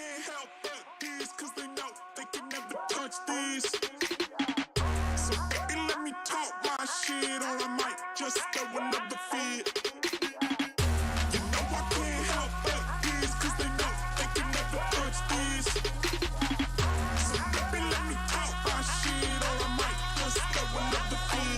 can't help but these, cause they know they can never touch these. So baby, let me talk my shit, or I might just throw another fit. You know I can't help but these, cause they know they can never touch these. So baby, let me talk my shit, or I might just throw another fit.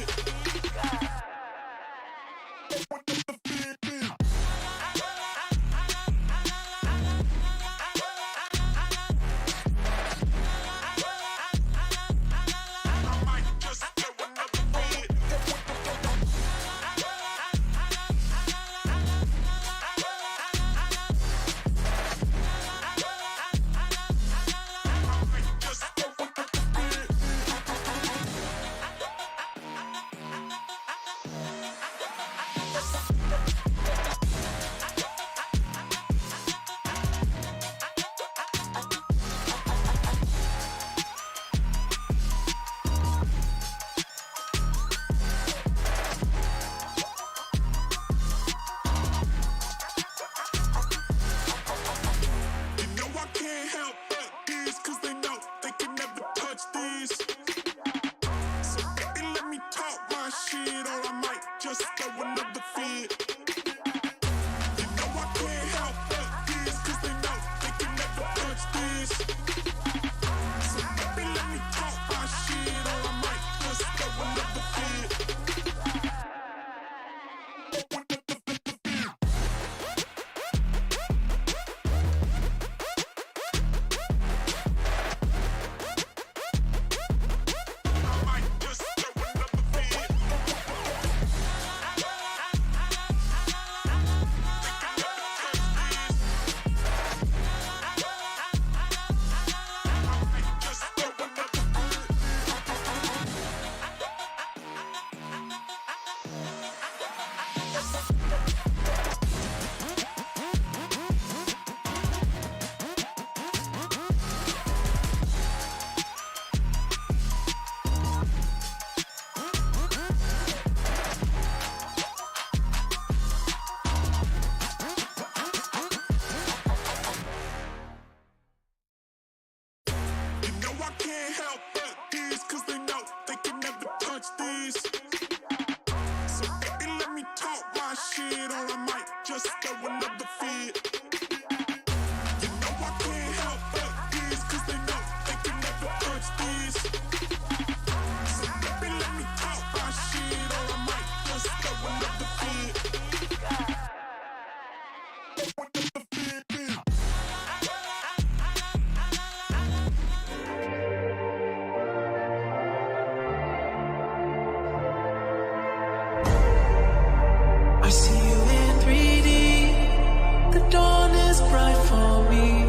I see you in 3D. The dawn is bright for me.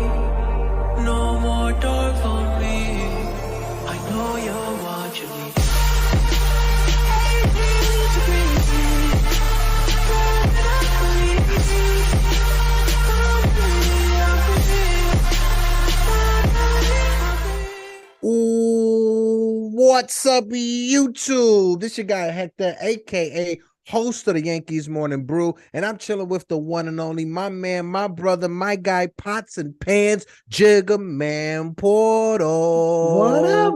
No more dark for me. I know you're watching me. Ooh, what's up, YouTube? This your guy Hector, aka host of the Yankees Morning Brew, and I'm chilling with the one and only, my man, my brother, my guy, Pots and Pans, Jigga Man Portal. What up,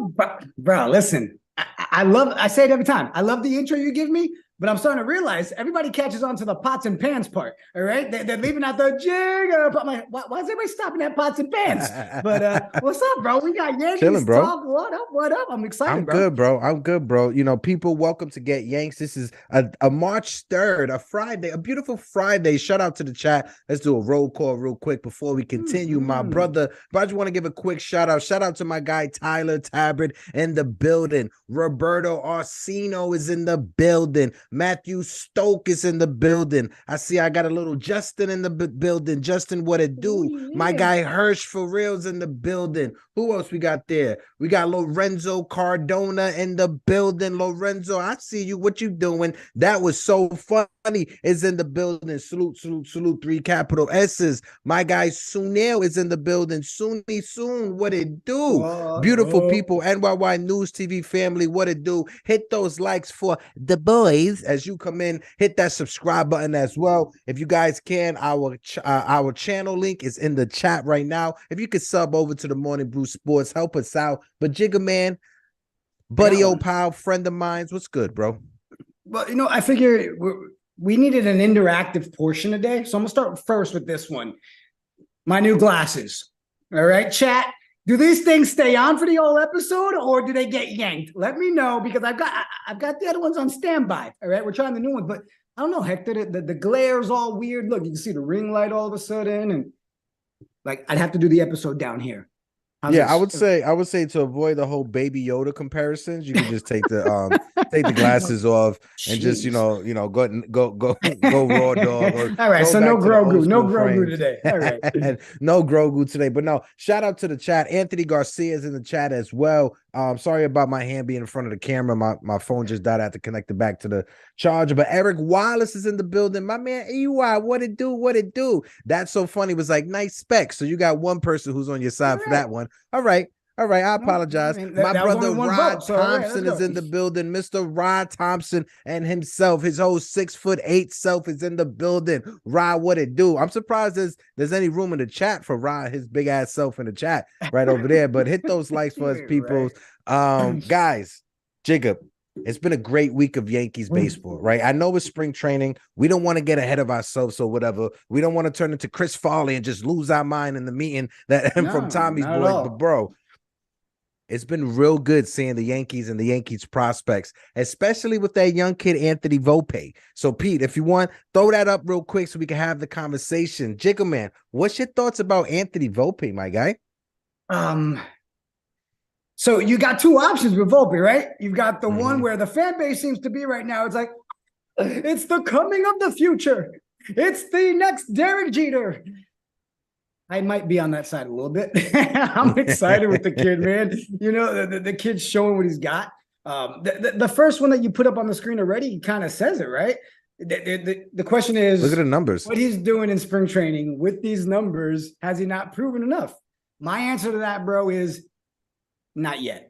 bro? Listen, I say it every time. I love the intro you give me, but I'm starting to realize everybody catches on to the pots and pans part. All right, they're leaving out the Jigga. But I'm like, why is everybody stopping at pots and pans? But what's up, bro? We got Yankees Chilling, bro. talk. What up? What up? I'm excited, I'm bro. good, bro. I'm good, bro. You know, people, welcome to Get Yanks. This is a March 3rd, a Friday, a beautiful Friday. Shout out to the chat. Let's do a roll call real quick before we continue. My brother, but I just want to give a quick shout out. Shout out to my guy, Tyler Tabbert in the building. Roberto Orsino is in the building. Matthew Stoke is in the building. I see I got a little Justin in the building. Justin, what it do? yeah. My guy Hirsch for real's in the building. Who else we got there? We got Lorenzo Cardona in the building. Lorenzo, I see you. What you doing? That was so funny. Is in the building. Salute, salute, salute. 3 capital S's. My guy Sunil is in the building. Soony Soon, what it do? Beautiful people. NYY News TV family, what it do? Hit those likes for the boys. Please, as you come in, hit that subscribe button as well. If you guys can, our channel link is in the chat right now. If you could sub over to the Morning Brew Sports, help us out. But Jigga Man, buddy, old pal, friend of mine, what's good, bro? Well, I figure we needed an interactive portion today. So I'm going to start first with this one. My new glasses. All right, chat. Do these things stay on for the whole episode or do they get yanked? Let me know because I've got the other ones on standby. All right, we're trying the new ones, but I don't know, Hector. The glare's all weird. Look, you can see the ring light all of a sudden, and like I'd have to do the episode down here. I would say to avoid the whole Baby Yoda comparisons, you can just take the glasses off and just go raw dog. Or all right, so no Grogu today. All right, and no Grogu today. But no, shout out to the chat. Anthony Garcia is in the chat as well. Sorry about my hand being in front of the camera. My phone just died. I had to connect it back to the charger. But Eric Wallace is in the building. My man, EY, what it do? That's so funny. It was like nice specs. So you got one person who's on your side for that one. All right. I apologize. My brother Rod Thompson is in the building. Mr. Rod Thompson and himself, his whole 6'8" self is in the building. Rod, what it do? I'm surprised there's any room in the chat for Rod, his big ass self in the chat right over there. But hit those likes for us, people. Right. Guys, Jacob, it's been a great week of Yankees baseball, right? I know it's spring training. We don't want to get ahead of ourselves or whatever. We don't want to turn into Chris Farley and just lose our mind in the meeting from Tommy's boys. But bro, it's been real good seeing the Yankees and the Yankees prospects, especially with that young kid, Anthony Volpe. So, Pete, if you want, throw that up real quick so we can have the conversation. Jigga Man, what's your thoughts about Anthony Volpe, my guy? So you got two options with Volpe, right? You've got the one where the fan base seems to be right now. It's like, it's the coming of the future. It's the next Derek Jeter. I might be on that side a little bit. I'm excited with the kid, man. The kid's showing what he's got. The first one that you put up on the screen already kind of says it, right? The question is, look at the numbers. What he's doing in spring training with these numbers, has he not proven enough? My answer to that, bro, is not yet.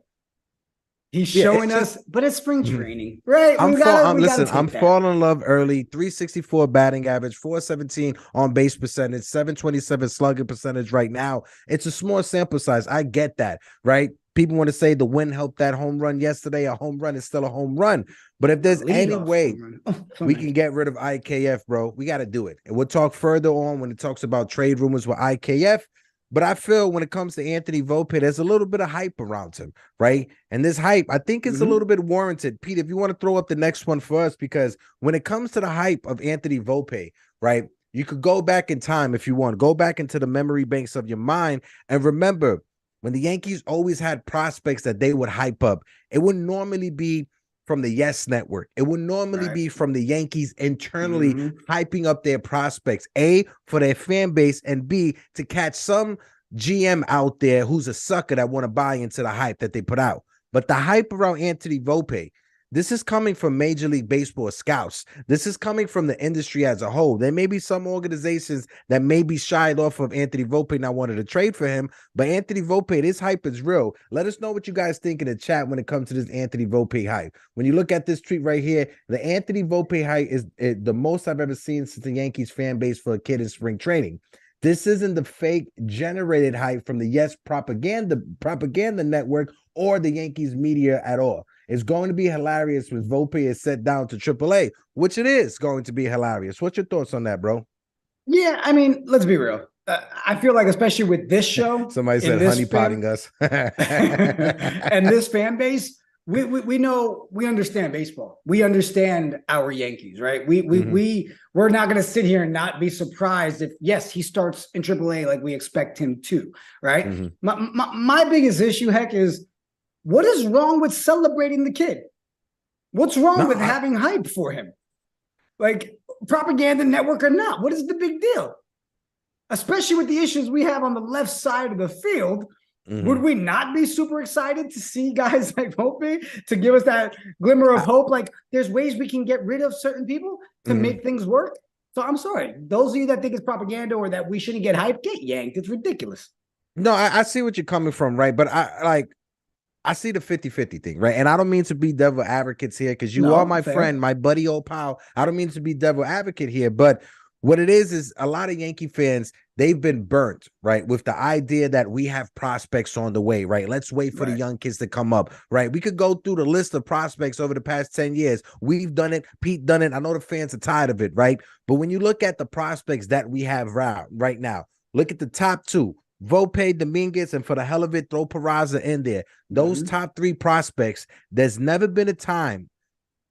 He's showing us, but it's spring training, right? I'm falling in love early. 364 batting average, 417 on base percentage, 727 slugging percentage right now. It's a small sample size. I get that, right? People want to say the win helped that home run yesterday. A home run is still a home run. But if there's any way we can get rid of IKF, bro, we got to do it. And we'll talk further on when it talks about trade rumors with IKF. But I feel when it comes to Anthony Volpe, there's a little bit of hype around him, right? And this hype, I think it's a little bit warranted. Pete, if you want to throw up the next one for us, because when it comes to the hype of Anthony Volpe, right, you could go back in time if you want. Go back into the memory banks of your mind and remember when the Yankees always had prospects that they would hype up, it would normally be from the Yes Network. It would normally be from the Yankees internally hyping up their prospects, A, for their fan base, and B, to catch some GM out there who's a sucker that want to buy into the hype that they put out. But the hype around Anthony Volpe, this is coming from Major League Baseball scouts. This is coming from the industry as a whole. There may be some organizations that may be shied off of Anthony Volpe not wanting to trade for him, but Anthony Volpe, this hype is real. Let us know what you guys think in the chat when it comes to this Anthony Volpe hype. When you look at this tweet right here, the Anthony Volpe hype is the most I've ever seen since the Yankees fan base for a kid in spring training. This isn't the fake generated hype from the Yes propaganda network or the Yankees media at all. It's going to be hilarious when Volpe is set down to AAA, which it is going to be hilarious. What's your thoughts on that, bro? Yeah, I mean, let's be real. I feel like, especially with this show, somebody said honeypotting us, and this fan base, we know, we understand baseball. We understand our Yankees, right? We're not going to sit here and not be surprised if, yes, he starts in AAA like we expect him to, right? My biggest issue, Heck, is what is wrong with celebrating the kid? What's wrong with having hype for him? Like, propaganda network or not, what is the big deal? Especially with the issues we have on the left side of the field, would we not be super excited to see guys like Volpe to give us that glimmer of hope? Like, there's ways we can get rid of certain people to make things work. So I'm sorry. Those of you that think it's propaganda or that we shouldn't get hyped, get yanked. It's ridiculous. No, I see what you're coming from, right? But I like, I see the 50-50 thing, right? And I don't mean to be devil advocates here because you are No, my fair. friend, my buddy, old pal. I don't mean to be devil advocate here, but what it is a lot of Yankee fans, they've been burnt, right? With the idea that we have prospects on the way, right? Let's wait for the young kids to come up, right? We could go through the list of prospects over the past 10 years. We've done it. Pete done it. I know the fans are tired of it, right? But when you look at the prospects that we have right now, look at the top two. Volpe, Dominguez, and for the hell of it, throw Peraza in there. Those top three prospects, there's never been a time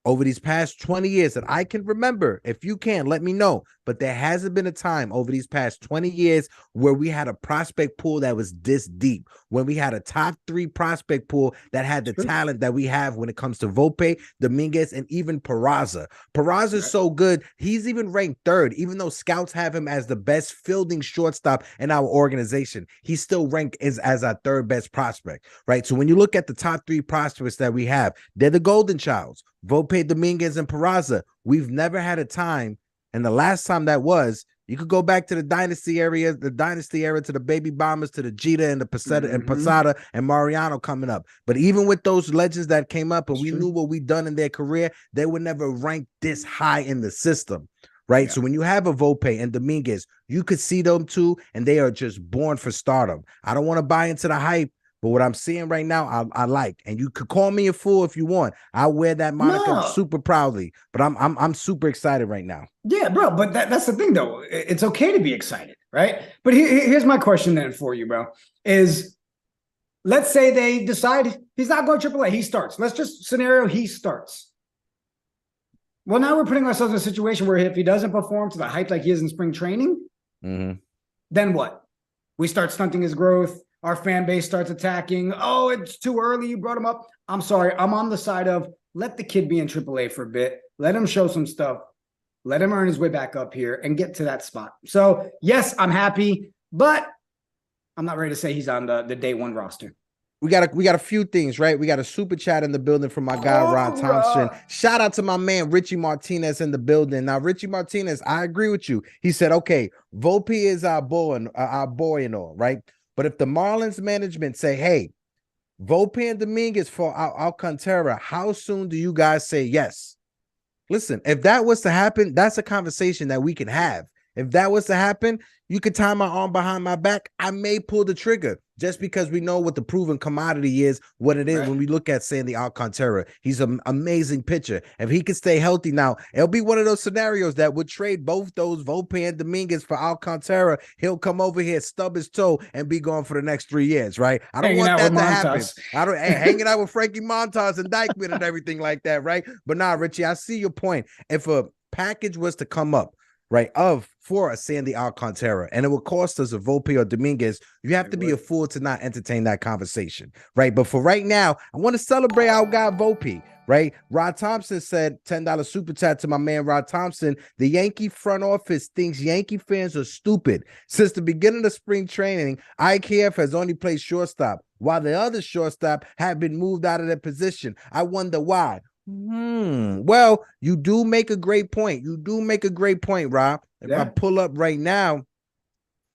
over these past 20 years that I can remember. If you can, let me know. But there hasn't been a time over these past 20 years where we had a prospect pool that was this deep, when we had a top three prospect pool that had the talent that we have when it comes to Volpe, Dominguez, and even Peraza. Peraza is so good. He's even ranked third, even though scouts have him as the best fielding shortstop in our organization. He's still ranked as our third best prospect, right? So when you look at the top three prospects that we have, they're the golden childs. Volpe, Dominguez, and Peraza. We've never had a time, and the last time that was, you could go back to the dynasty era, to the baby bombers, to the Jeter and the Posada and Mariano coming up. But even with those legends that came up and we knew what we done in their career, they were never ranked this high in the system, right? Yeah. So when you have a Volpe and Dominguez, you could see them too, and they are just born for stardom. I don't want to buy into the hype, but what I'm seeing right now, I like, and you could call me a fool if you want. I wear that moniker super proudly, but I'm super excited right now. Yeah, bro. But that's the thing, though. It's okay to be excited, right? But here's my question then for you, bro. Is let's say they decide he's not going AAA. He starts. Let's just scenario he starts. Well, now we're putting ourselves in a situation where if he doesn't perform to the hype like he is in spring training, then what? We start stunting his growth. Our fan base starts attacking. Oh, it's too early. You brought him up. I'm sorry. I'm on the side of let the kid be in AAA for a bit. Let him show some stuff. Let him earn his way back up here and get to that spot. So, yes, I'm happy, but I'm not ready to say he's on the day one roster. We got a few things, right? We got a super chat in the building from my guy, Rod Thompson. Shout out to my man, Richie Martinez in the building. Now, Richie Martinez, I agree with you. He said, okay, Volpe is our boy and all, right? But if the Marlins management say, hey, Volpe and Dominguez for Alcantara, how soon do you guys say yes? Listen, if that was to happen, that's a conversation that we can have. If that was to happen, you could tie my arm behind my back. I may pull the trigger just because we know what the proven commodity is, what it is when we look at Sandy Alcantara. He's an amazing pitcher. If he can stay healthy now, it'll be one of those scenarios that would trade both those Volpe and Dominguez for Alcantara. He'll come over here, stub his toe, and be gone for the next 3 years, right? I don't want that to happen. Hanging out with Frankie Montas and Dykeman and everything like that, right? But nah, Richie, I see your point. If a package was to come up, right, for a Sandy Alcantara, and it would cost us a Volpe or Dominguez, you have to be a fool to not entertain that conversation, right? But for right now, I want to celebrate our guy Volpe, right? Rod Thompson said $10 super chat to my man Rod Thompson. The Yankee front office thinks Yankee fans are stupid. Since the beginning of spring training, IKF has only played shortstop, while the other shortstop have been moved out of their position. I wonder why. Well, you do make a great point. Rob. If I pull up right now,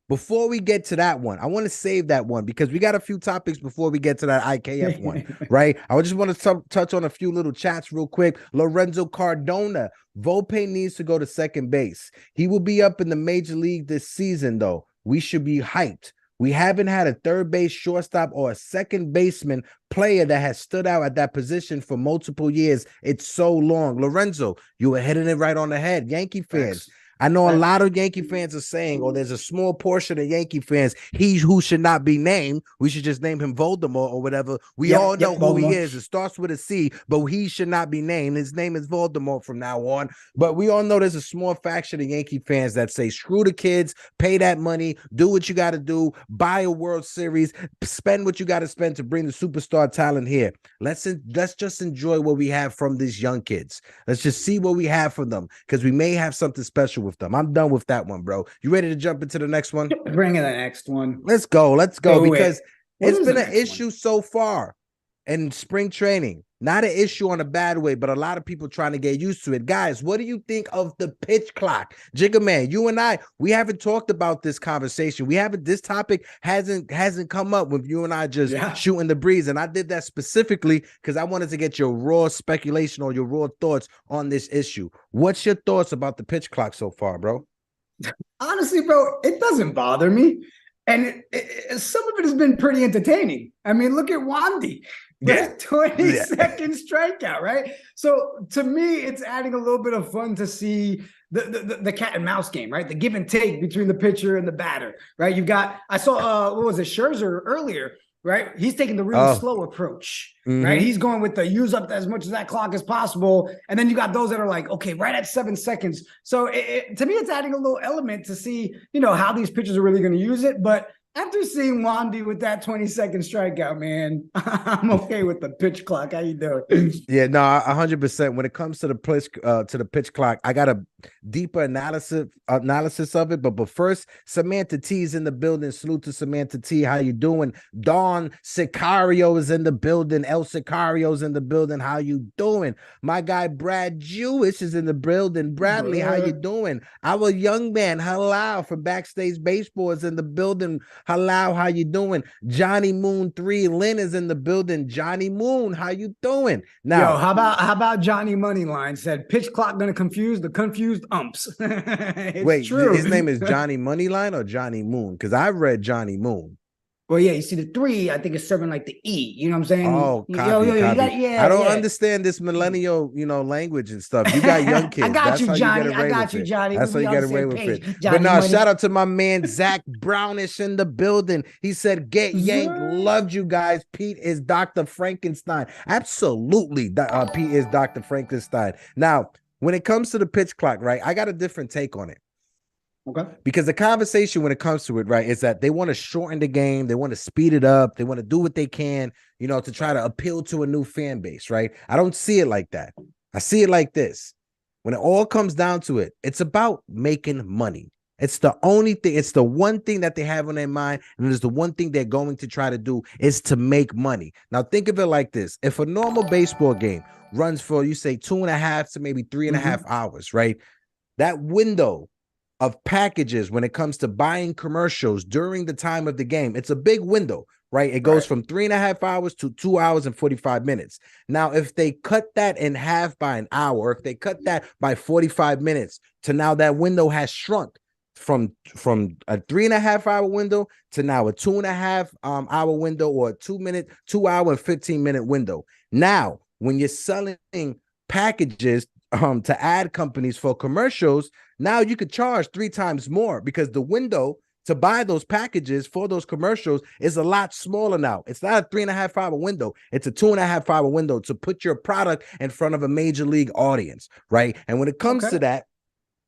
before we get to that one, I want to save that one because we got a few topics before we get to that IKF one, right? I just want to touch on a few little chats real quick. Lorenzo Cardona, Volpe needs to go to second base. He will be up in the major league this season, though. We should be hyped. We haven't had a third base, shortstop, or a second baseman player that has stood out at that position for multiple years. It's so long. Lorenzo, you were hitting it right on the head. Yankee fans. I know a lot of Yankee fans are saying, or there's a small portion of Yankee fans, he who should not be named, we should just name him Voldemort or whatever. We all know who he is. It starts with a C, but he should not be named. His name is Voldemort from now on. But we all know there's a small faction of Yankee fans that say, screw the kids, pay that money, do what you got to do, buy a World Series, spend what you got to spend to bring the superstar talent here. Let's just enjoy what we have from these young kids. Let's just see what we have from them because we may have something special with them. I'm done with that one, bro. You ready to jump into the next one? Bring in the next one. Let's go because it's been an issue so far. in spring training. Not an issue on a bad way, but a lot of people trying to get used to it. Guys, what do you think of the pitch clock? Jigga Man, you and I, we haven't talked about this conversation. This topic hasn't come up with you and I just shooting the breeze. And I did that specifically because I wanted to get your raw speculation or your raw thoughts on this issue. What's your thoughts about the pitch clock so far, bro? Honestly, bro, it doesn't bother me. And some of it has been pretty entertaining. I mean, look at Wandy. Yeah. 20-second strikeout, right? So to me, it's adding a little bit of fun to see the cat and mouse game, right? The give and take between the pitcher and the batter, right? You've got, I saw, what was it, Scherzer earlier, right? He's taking the really slow approach, right? He's going with the use up as much of that clock as possible. And then you got those that are like, okay, right at 7 seconds. So to me, it's adding a little element to see, how these pitchers are really going to use it. But after seeing Wandy with that 20-second strikeout, man, I'm okay with the pitch clock. How you doing? Yeah, no, 100%. When it comes to the pitch clock, I got a deeper analysis of it. But first, Samantha T is in the building. Salute to Samantha T. How you doing? Dawn Sicario is in the building. El Sicario's in the building. How you doing? My guy Brad Jewish is in the building. Bradley, how you doing? Our young man Halal from Backstage Baseball is in the building. Halal, how you doing? Johnny Moon 3 Lynn is in the building. Johnny Moon, how you doing? Now, yo, how about Johnny Moneyline said pitch clock gonna confuse the confused umps. Wait, true. His name is Johnny Moneyline or Johnny Moon? Because I read Johnny Moon. Well, yeah, you see the 3, I think it's serving like the E. You know what I'm saying? Oh, copy. I don't understand this millennial, language and stuff. You got young kids. I got you, Johnny. That's how you get away with it. But no, shout out to my man Zach Brownish in the building. He said, "Get yanked." Loved you guys. Pete is Dr. Frankenstein. Absolutely, Pete is Dr. Frankenstein. Now, when it comes to the pitch clock, right? I got a different take on it. Okay. Because the conversation when it comes to it, right, is that they want to shorten the game. They want to speed it up. They want to do what they can, to try to appeal to a new fan base, right? I don't see it like that. I see it like this. When it all comes down to it, it's about making money. It's the only thing. It's the one thing that they have on their mind. And it's the one thing they're going to try to do is to make money. Now, think of it like this. If a normal baseball game runs for, you say, 2.5 to maybe 3.5 hours, right? That window of packages when it comes to buying commercials during the time of the game, it's a big window, right? It goes from 3.5 hours to 2 hours and 45 minutes. Now, if they cut that in half by an hour, if they cut that by 45 minutes to now that window has shrunk from a 3.5 hour window to now a 2.5 hour window or a 2 hour and 15-minute window. Now, when you're selling packages to ad companies for commercials, now you could charge 3 times more because the window to buy those packages for those commercials is a lot smaller now. It's not a 3.5 hour window. It's a 2.5 hour window to put your product in front of a major league audience, right? And when it comes to that,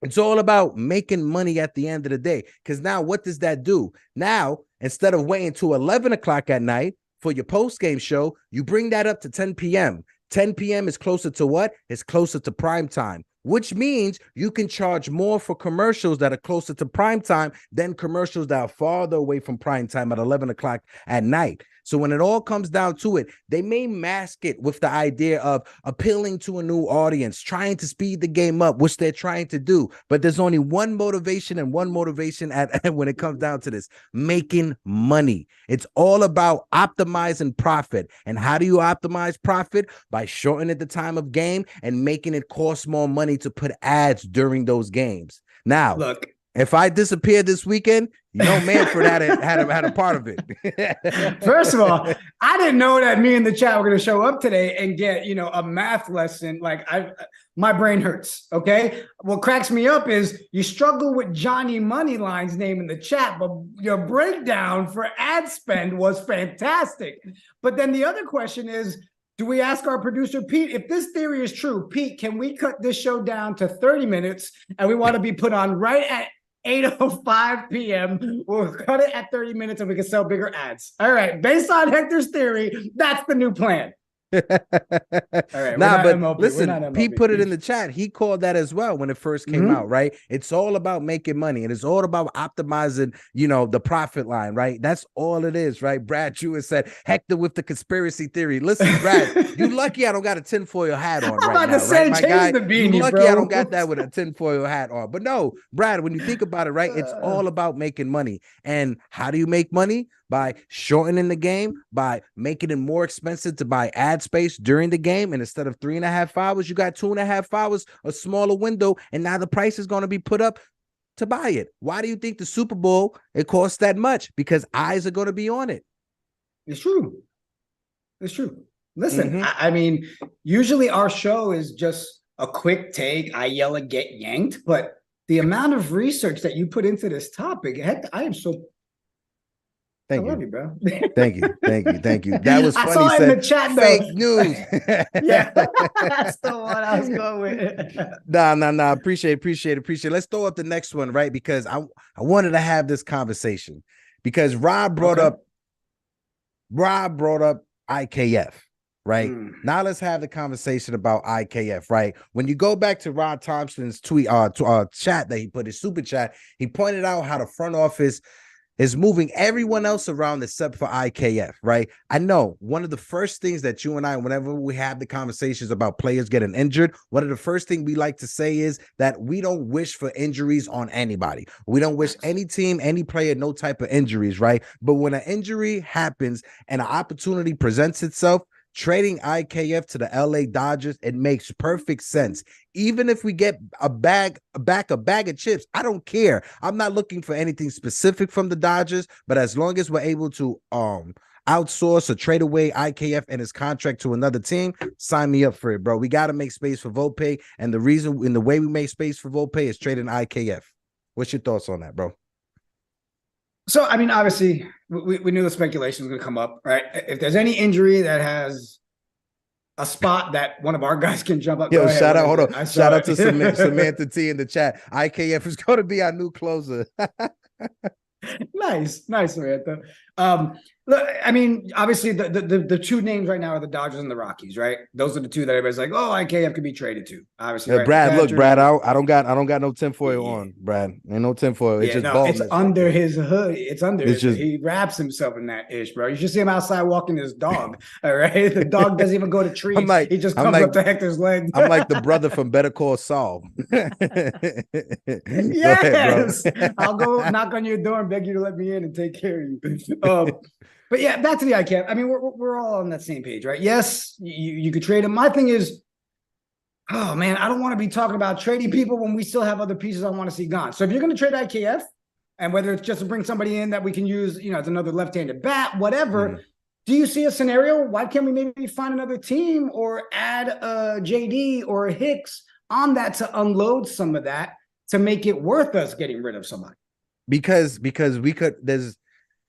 it's all about making money at the end of the day. Because now what does that do? Now, instead of waiting to 11 o'clock at night for your post-game show, you bring that up to 10 p.m. 10 p.m. is closer to what? It's closer to prime time, which means you can charge more for commercials that are closer to prime time than commercials that are farther away from prime time at 11 o'clock at night. So when it all comes down to it, they may mask it with the idea of appealing to a new audience, trying to speed the game up, which they're trying to do. But there's only one motivation when it comes down to this, making money. It's all about optimizing profit. And how do you optimize profit? By shortening the time of game and making it cost more money to put ads during those games. Now, look, if I disappear this weekend, Manfred had a part of it. First of all, I didn't know that me and the chat were going to show up today and get, a math lesson. Like my brain hurts. Okay. What cracks me up is you struggle with Johnny Moneyline's name in the chat, but your breakdown for ad spend was fantastic. But then the other question is, do we ask our producer, Pete, if this theory is true? Pete, can we cut this show down to 30 minutes and we want to be put on right at 8:05 p.m. We'll cut it at 30 minutes and we can sell bigger ads. All right. Based on Hector's theory, that's the new plan. All right, Nah, but MLB. listen, Pete put it in the chat. He called that as well when it first came out, right? It's all about making money, and it's all about optimizing, the profit line, right? That's all it is, right? Brad Jewett said, Hector with the conspiracy theory. Listen, Brad, you lucky I don't got a tinfoil hat on right now, right, my guy? You lucky I don't got that with a tinfoil hat on. But no, Brad, when you think about it, right, it's all about making money. And how do you make money? By shortening the game, by making it more expensive to buy ad space during the game. And instead of 3.5 hours, you got 2.5 hours, a smaller window. And now the price is going to be put up to buy it. Why do you think the Super Bowl, it costs that much? Because eyes are going to be on it. It's true. It's true. Listen, I mean, usually our show is just a quick take. I yell and get yanked. But the amount of research that you put into this topic, heck, I am so... I love you, bro. Thank you. That was funny. I saw it in the chat, though. Fake news. Yeah, that's the one I was going with. Nah. Appreciate it. Let's throw up the next one, right? Because I wanted to have this conversation because Rob brought up IKF, right? Now let's have the conversation about IKF, right? When you go back to Rod Thompson's tweet, chat that he put, his super chat, he pointed out how the front office is moving everyone else around except for IKF, right? I know one of the first things that you and I, whenever we have the conversations about players getting injured, one of the first things we like to say is that we don't wish for injuries on anybody. We don't wish any team, any player, no type of injuries, right? But when an injury happens and an opportunity presents itself, trading IKF to the LA Dodgers, it makes perfect sense. Even if we get a bag of chips, I don't care. I'm not looking for anything specific from the Dodgers, but as long as we're able to outsource or trade away IKF and his contract to another team, sign me up for it, bro. We got to make space for Volpe, and the reason in the way we make space for Volpe is trading IKF. What's your thoughts on that, bro? So, I mean, obviously, we knew the speculation was going to come up, right? If there's any injury that has a spot that one of our guys can jump up. Yo, shout out, shout out to Samantha T in the chat. IKF is going to be our new closer. Nice, Samantha. Look, I mean, obviously, the two names right now are the Dodgers and the Rockies, right? Those are the two that everybody's like, oh, IKF could be traded to. Obviously, yeah, right? Brad. Look, Brad, I don't got no tinfoil on, Brad. Ain't no tinfoil. It's just baldness. It's under his hood. It's under. He wraps himself in that ish, bro. You should see him outside walking his dog. All right, the dog doesn't even go to trees. He just comes up to Hector's leg. I'm like the brother from Better Call Saul. Yes, ahead, I'll go knock on your door and beg you to let me in and take care of you. But yeah, back to the IKF. I mean, we're all on that same page, right? Yes, you could trade him. My thing is, oh man, I don't want to be talking about trading people when we still have other pieces I want to see gone. So if you're going to trade IKF, and whether it's just to bring somebody in that we can use, as another left-handed bat, whatever, do you see a scenario? Why can't we maybe find another team or add a JD or a Hicks on that to unload some of that to make it worth us getting rid of somebody? Because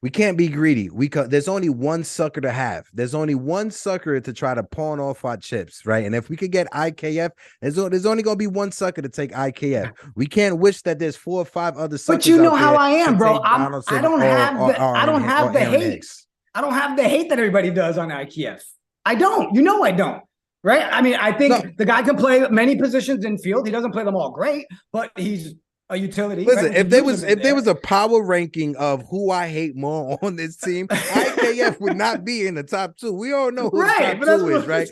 we can't be greedy. There's only one sucker to have. There's only one sucker to try to pawn off our chips, right? And if we could get IKF, there's only going to be one sucker to take IKF. We can't wish that there's 4 or 5 other suckers. But you know how I am, bro. I don't have the hate. I don't have the hate that everybody does on IKF. I don't. I don't. Right? I mean, I think the guy can play many positions in field. He doesn't play them all great, but he's a utility. Listen, right? if there was a power ranking of who I hate more on this team, IKF would not be in the top 2. We all know who the top 2 is, right?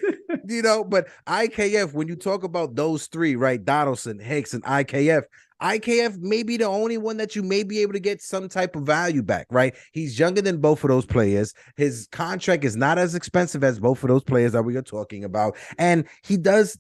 But IKF, when you talk about those 3, right? Donaldson, Hicks, and IKF may be the only one that you may be able to get some type of value back, right? He's younger than both of those players. His contract is not as expensive as both of those players that we are talking about. And he does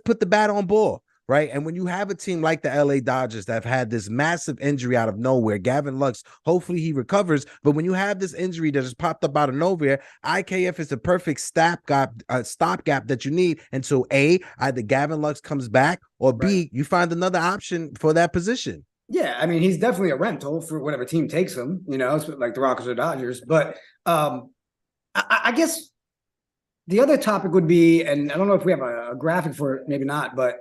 put the bat on ball. Right. And when you have a team like the LA Dodgers that have had this massive injury out of nowhere, Gavin Lux, hopefully he recovers. But when you have this injury that just popped up out of nowhere, IKF is the perfect stopgap that you need until A, either Gavin Lux comes back, or B, you find another option for that position. Yeah, I mean, he's definitely a rental for whatever team takes him, like the Rockets or Dodgers. But I guess the other topic would be, and I don't know if we have a graphic for it, maybe not, but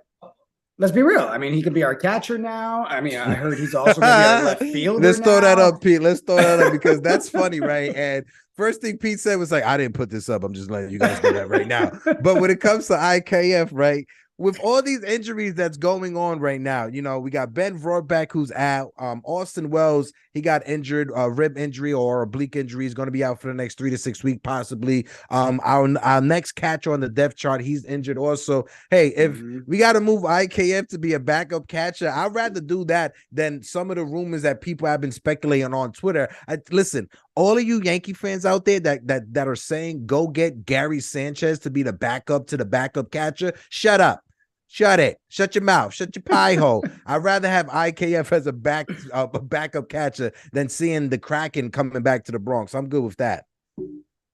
let's be real. I mean, he could be our catcher now. I mean, I heard he's also going to be our left fielder. Let's throw that up, Pete. Let's throw that up because that's funny, right? And First thing Pete said was like, I didn't put this up. I'm just letting you guys do that right now. But when it comes to IKF, right, with all these injuries that's going on right now, you know, we got Ben Vorback who's out. Austin Wells, he got injured, rib injury or oblique injury. He's going to be out for the next 3 to 6 weeks, possibly. Our next catcher on the depth chart, he's injured also. Hey, if we got to move IKF to be a backup catcher, I'd rather do that than some of the rumors that people have been speculating on Twitter. Listen, all of you Yankee fans out there that are saying go get Gary Sanchez to be the backup to the backup catcher, shut up. Shut it. Shut your mouth. Shut your pie hole. I'd rather have IKF as a backup catcher than seeing the Kraken coming back to the Bronx. I'm good with that.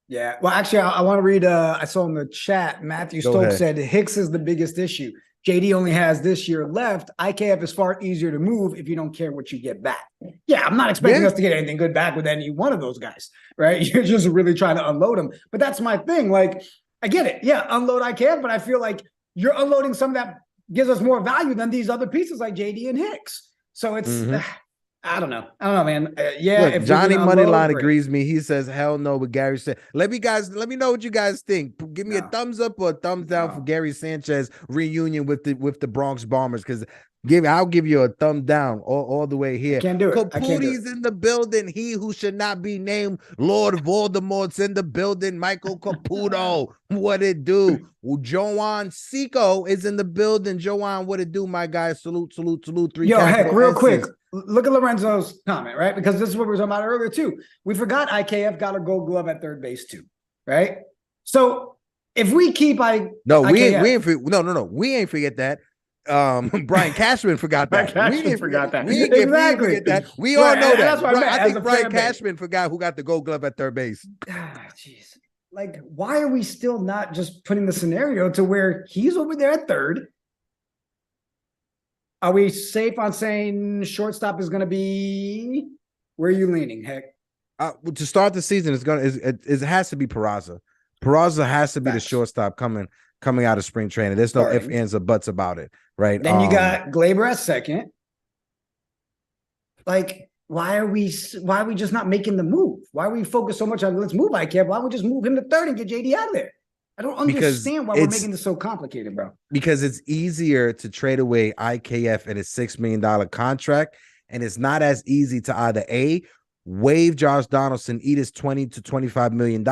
Yeah. Well, actually, I want to read. I saw in the chat, Matthew Stokes said Hicks is the biggest issue. JD only has this year left. IKF is far easier to move if you don't care what you get back. Yeah, I'm not expecting us to get anything good back with any one of those guys, right? You're just really trying to unload them. But that's my thing. Like, I get it. Yeah, unload IKF, but I feel like you're unloading some that gives us more value than these other pieces like JD and Hicks. So it's, I don't know, man. Yeah. Look, if Johnny Moneyline agrees me. He says, hell no, but Gary said, let me know what you guys think. Give me a thumbs up or a thumbs down for Gary Sanchez reunion with the Bronx Bombers. Because I'll give you a thumb down all the way here. Can't do it. Caputi's in the building. He who should not be named Lord Voldemort's in the building. Michael Caputo, what it do? Well, Joan Seco is in the building. Joan, what it do, my guy? Salute. 3. Yo, heck, real quick. Look at Lorenzo's comment, right? Because this is what we were talking about earlier too. We forgot IKF got a Gold Glove at third base too, right? So if we keep we ain't forget that. Brian Cashman forgot that. We didn't forget that. We all know that. I think Brian Cashman forgot who got the Gold Glove at third base. Jeez. Like, why are we still not just putting the scenario to where he's over there at third? Are we safe on saying shortstop is going to be? Where are you leaning, Heck? To start the season, it has to be Peraza. Peraza has to be the shortstop coming out of spring training. There's no ifs, ands, or buts about it, right? Then you got Glaber at second. Like, why are we just not making the move? Why are we focused so much on let's move IKF? Why don't we just move him to third and get JD out of there? I don't understand why we're making this so complicated, bro. Because it's easier to trade away IKF in a $6 million contract, and it's not as easy to either waive Josh Donaldson, eat his $20 to $25 million,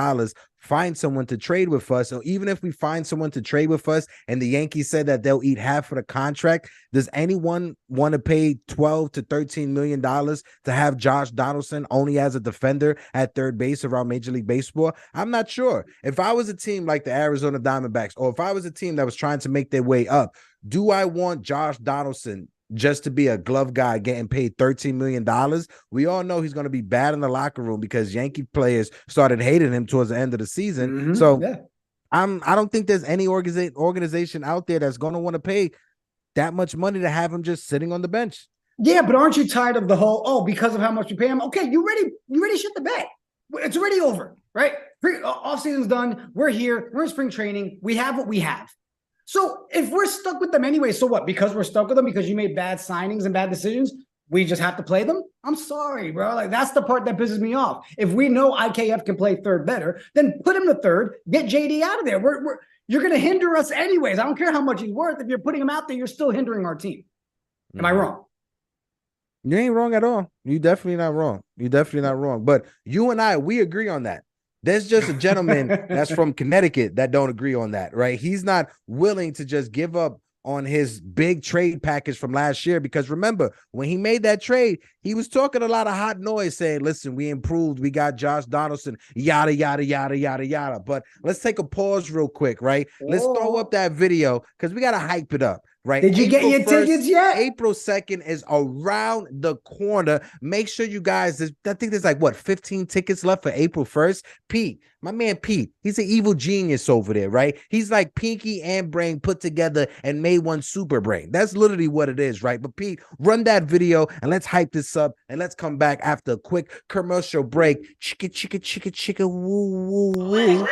find someone to trade with us. So even if we find someone to trade with us and the Yankees said that they'll eat half of the contract, does anyone want to pay $12 to $13 million to have Josh Donaldson only as a defender at third base around Major League Baseball? I'm not sure. If I was a team like the Arizona Diamondbacks, or if I was a team that was trying to make their way up, do I want Josh Donaldson just to be a glove guy getting paid $13 million? We all know he's going to be bad in the locker room because Yankee players started hating him towards the end of the season. I don't think there's any organization out there that's going to want to pay that much money to have him just sitting on the bench. Yeah, but aren't you tired of the whole, because of how much you pay him? Okay, you already shut the bed. It's already over, right? Off season's done. We're here. We're in spring training. We have what we have. So if we're stuck with them anyway, so what? Because we're stuck with them because you made bad signings and bad decisions, we just have to play them? I'm sorry, bro. Like, that's the part that pisses me off. If we know IKF can play third better, then put him to third, get JD out of there. You're going to hinder us anyways. I don't care how much he's worth. If you're putting him out there, you're still hindering our team. Am I wrong? You ain't wrong at all. You definitely not wrong. But you and I, we agree on that. There's just a gentleman that's from Connecticut that don't agree on that, right? He's not willing to just give up on his big trade package from last year, because remember, when he made that trade, he was talking a lot of hot noise saying, listen, we improved, we got Josh Donaldson, yada, yada, yada, yada, yada. But let's take a pause real quick, right? Let's throw up that video because we got to hype it up. Right. Did you get your tickets yet? April 2nd is around the corner. Make sure you guys, I think there's 15 tickets left for April 1st. Pete, my man Pete, he's an evil genius over there, right? He's like Pinky and Brain put together and made one super brain. That's literally what it is, right? But Pete, run that video and let's hype this up and let's come back after a quick commercial break. Chicka, woo, woo, woo.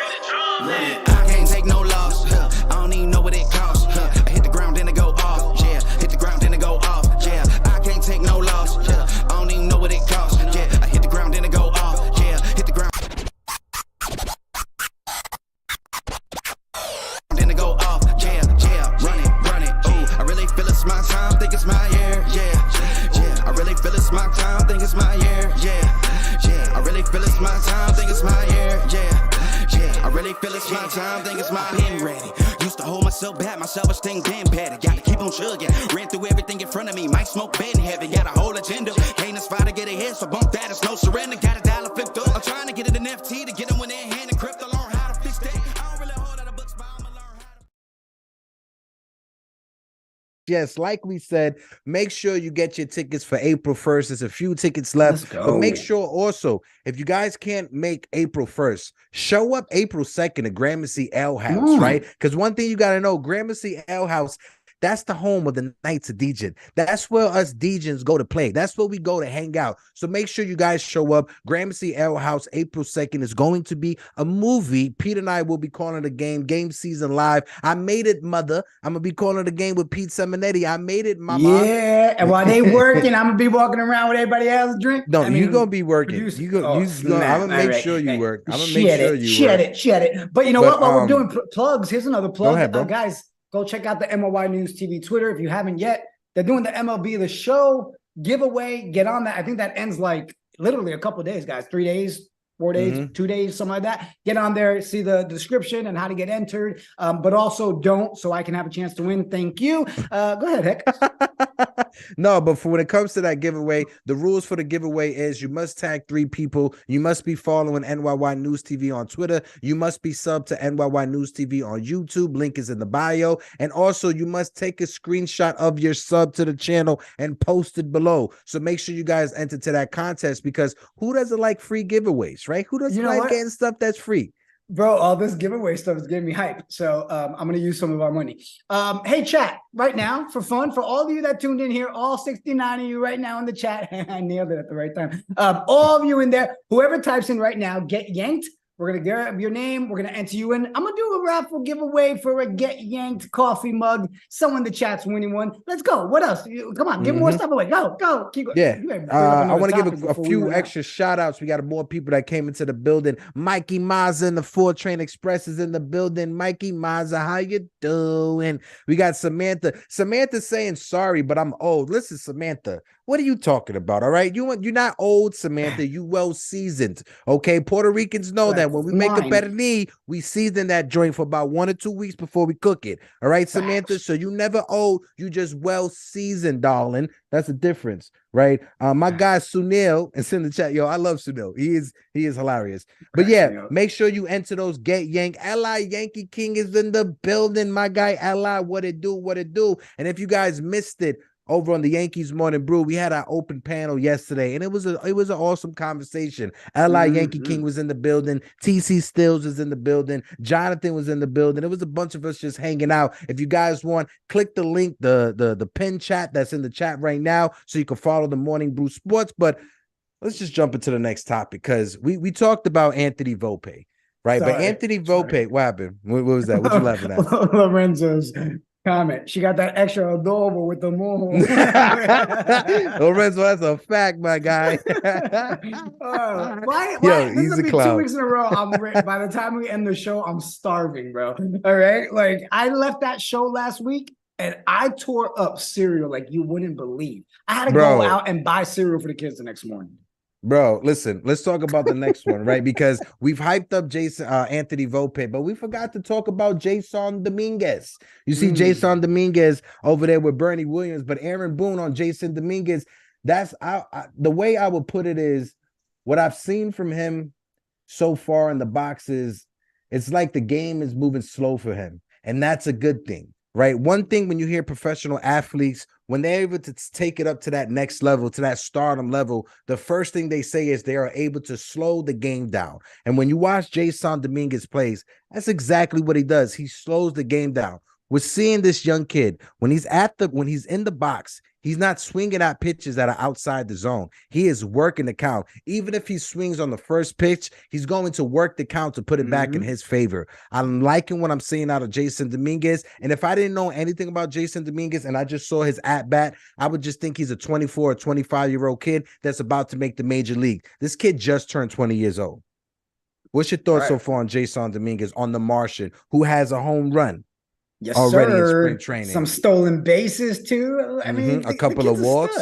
I can't take no loss. I don't even know what it costs. I hit the ground, then it go off. Yeah, hit the ground, then it go off. Yeah, I can't take no loss. Yeah, I don't even know what it costs. Yeah, I hit the ground, then it go off. Yeah, hit the ground. feel it's my time, think it's my year, yeah. I really feel it's my time, think it's my pen ready. Used to hold myself back, my self-esteem been petty. Gotta keep on chugging, ran through everything in front of me. Might smoke bed heavy, got a whole agenda. Can't aspire to get ahead, so bump that, it's no surrender. Got a dollar flipped up, I'm trying to get it an FT to get them when they're in hand and crypto. Learn how to fix that. I don't really hold out of books, but I'ma learn how to. Yes, like we said, make sure you get your tickets for April 1st. There's a few tickets left, but make sure also, if you guys can't make April 1st, show up April 2nd at Gramercy Ale House, right? Because one thing you got to know, Gramercy Ale House, that's the home of the Knights of Degen. That's where us Degens go to play. That's where we go to hang out. So make sure you guys show up. Gramercy Ale House, April 2nd is going to be a movie. Pete and I will be calling the game season live. I made it, mother. I'm going to be calling the game with Pete Simonetti. I made it, mama. Yeah, and while they working, I'm going to be walking around with everybody else drink. No, you're going to be working. I'm going to make sure you work. I'm going to make sure you work. Shed it. But you know what? While we're doing plugs, here's another plug. Go ahead, bro. Guys, go check out the NyynewsTV Twitter if you haven't yet. They're doing the MLB The Show giveaway. Get on that. I think that ends like literally a couple of days, guys. 3 days, 4 days, 2 days, something like that. Get on there, see the description and how to get entered. But also don't, so I can have a chance to win. Thank you. Go ahead, Heck. No, but for when it comes to that giveaway, the rules for the giveaway is you must tag 3 people. You must be following NyynewsTV on Twitter. You must be subbed to NyynewsTV on YouTube. Link is in the bio. And also, you must take a screenshot of your sub to the channel and post it below. So make sure you guys enter to that contest, because who doesn't like free giveaways, right? Who doesn't like getting stuff that's free? Bro, all this giveaway stuff is getting me hype. So I'm going to use some of our money. Hey, chat, right now, for fun, for all of you that tuned in here, all 69 of you right now in the chat, I nailed it at the right time. All of you in there, whoever types in right now, get yanked. We're going to grab your name. We're going to enter you in. I'm going to do a raffle giveaway for a Get Yanked coffee mug. Someone in the chat's winning one. Let's go. What else? Come on, give more stuff away. Go. Keep going. Yeah. I want to give a few extra shout outs. We got more people that came into the building. Mikey Mazza and the 4 Train Express is in the building. Mikey Mazza, how you doing? We got Samantha. Samantha saying sorry, but I'm old. Listen, Samantha, what are you talking about? All right. You're not old, Samantha. You well seasoned. Okay. Puerto Ricans know that when we make a pernil, we season that joint for about 1 or 2 weeks before we cook it. All right, Samantha. So you never old. You just well seasoned, darling. That's the difference, right? My guy Sunil is in the chat. Yo, I love Sunil. He is hilarious. But yeah, make sure you enter those Get Yanked. Li Yankee King is in the building. My guy Li, what it do? And if you guys missed it, over on the Yankees Morning Brew, we had our open panel yesterday, and it was an awesome conversation. Yankee King was in the building. TC Stills was in the building. Jonathan was in the building. It was a bunch of us just hanging out. If you guys want, click the link, the pin chat that's in the chat right now, so you can follow the Morning Brew Sports. But let's just jump into the next topic, because we talked about Anthony Volpe, right? But Anthony Volpe, what happened? What was that? What you laughing at? Lorenzo's comment. She got that extra adobo with the moon. Lorenzo, that's a fact, my guy. Why? Yo, he's a clown. 2 weeks in a row. By the time we end the show, I'm starving, bro. All right, like I left that show last week and I tore up cereal like you wouldn't believe. I had to go out and buy cereal for the kids the next morning. Bro, listen, let's talk about the next one, right? Because we've hyped up Anthony Volpe, but we forgot to talk about Jason Dominguez. You see Jason Dominguez over there with Bernie Williams, but Aaron Boone on Jason Dominguez. That's the way I would put it is, what I've seen from him so far in the box is, it's like the game is moving slow for him, and that's a good thing. Right. One thing when you hear professional athletes, when they're able to take it up to that next level, to that stardom level, the first thing they say is they are able to slow the game down. And when you watch Jason Dominguez plays, that's exactly what he does. He slows the game down. We're seeing this young kid when he's in the box, he's not swinging at pitches that are outside the zone. He is working the count. Even if he swings on the first pitch, he's going to work the count to put it back in his favor. I'm liking what I'm seeing out of Jason Dominguez. And if I didn't know anything about Jason Dominguez and I just saw his at-bat, I would just think he's a 24 or 25-year-old kid that's about to make the major league. This kid just turned 20 years old. What's your thoughts so far on Jason Dominguez, on the Martian, who has a home run? Yes, already in spring training. Some stolen bases too. I mean, a couple of walks.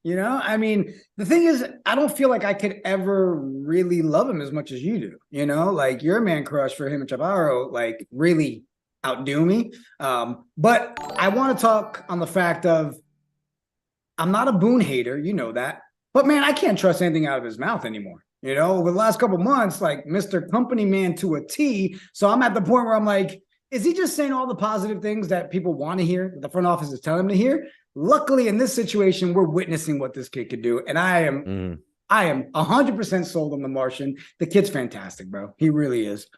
I mean, the thing is, I don't feel like I could ever really love him as much as you do. Like your man crush for him and Chaparro, like really outdo me. But I want to talk on the fact of I'm not a Boone hater, you know that. But man, I can't trust anything out of his mouth anymore. Over the last couple of months, like Mr. Company Man to a T. So I'm at the point where I'm like, is he just saying all the positive things that people want to hear, that the front office is telling him to hear? Luckily, in this situation, we're witnessing what this kid could do. And I am 100% sold on the Martian. The kid's fantastic, bro. He really is.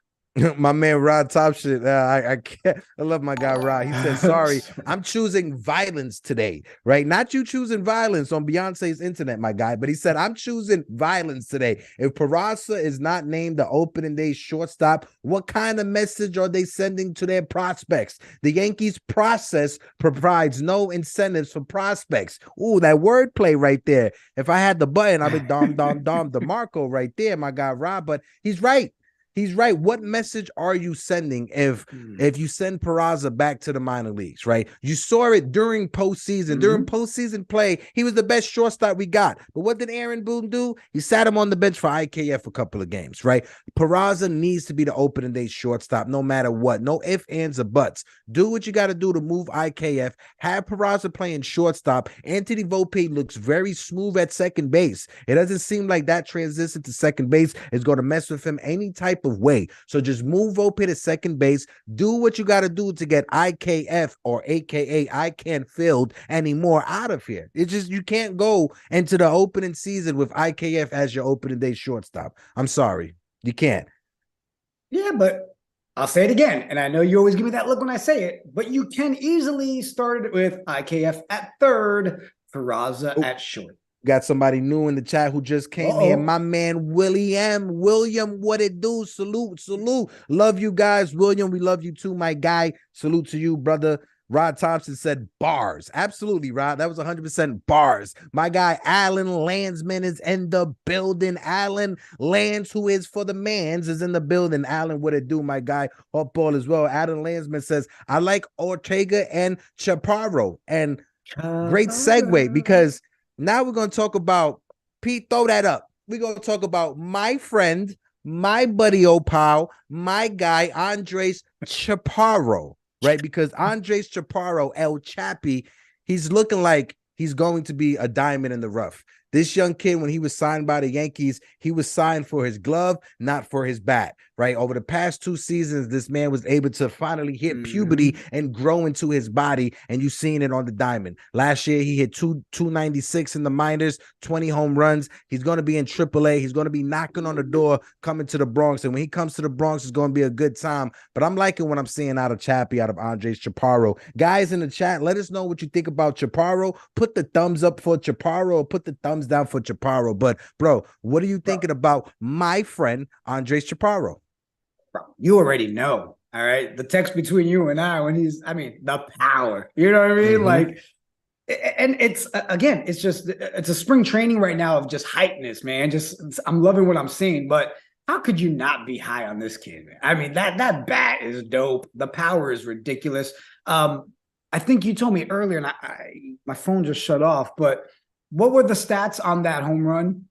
My man Rod Top Shit. I can't. I love my guy Rod. He said, "Sorry, I'm choosing violence today." Right? Not you choosing violence on Beyonce's internet, my guy. But he said, "I'm choosing violence today." If Peraza is not named the opening day shortstop, what kind of message are they sending to their prospects? The Yankees process provides no incentives for prospects. Ooh, that wordplay right there. If I had the button, I'd be dom DeMarco right there, my guy Rod. But he's right. He's right. What message are you sending if you send Peraza back to the minor leagues, right? You saw it during postseason. During postseason play, he was the best shortstop we got. But what did Aaron Boone do? He sat him on the bench for IKF a couple of games, right? Peraza needs to be the opening day shortstop no matter what. No ifs, ands, or buts. Do what you got to do to move IKF. Have Peraza playing shortstop. Anthony Volpe looks very smooth at second base. It doesn't seem like that transition to second base is going to mess with him any type of way. So just move Volpe to second base. Do what you got to do to get IKF, or AKA I can't field anymore, out of here. It's just, you can't go into the opening season with IKF as your opening day shortstop. I'm sorry. You can't. Yeah, but I'll say it again. And I know you always give me that look when I say it, but you can easily start it with IKF at third, Peraza at short. Got somebody new in the chat who just came here. My man, William, what it do? Salute. Love you guys. William, we love you too, my guy. Salute to you, brother. Rod Thompson said bars. Absolutely, Rod. That was 100% bars. My guy, Alan Landsman, is in the building. Alan Lands, who is for the mans, is in the building. Alan, what it do, my guy? Hope ball as well. Alan Landsman says, I like Ortega and Chaparro. And great segue, because now we're going to talk about, Pete, throw that up. We're going to talk about my friend, my buddy Opal, my guy, Andres Chaparro, right? Because Andres Chaparro, El Chappy, he's looking like he's going to be a diamond in the rough. This young kid, when he was signed by the Yankees, he was signed for his glove, not for his bat, right? Over the past 2 seasons, this man was able to finally hit puberty and grow into his body, and you've seen it on the diamond. Last year, he hit 296 in the minors, 20 home runs. He's going to be in AAA. He's going to be knocking on the door, coming to the Bronx, and when he comes to the Bronx, it's going to be a good time. But I'm liking what I'm seeing out of Chappie, out of Andres Chaparro. Guys in the chat, let us know what you think about Chaparro. Put the thumbs up for Chaparro, or put the thumbs down for Chaparro. But bro, what are you thinking about my friend Andres Chaparro? You already know. All right, the text between you and I, when the power, you know what I mean? Like, and it's again, it's a spring training right now of just hypeness, man. I'm loving what I'm seeing. But how could you not be high on this kid, man? I mean, that bat is dope. The power is ridiculous. I think you told me earlier, and my phone just shut off, but what were the stats on that home run?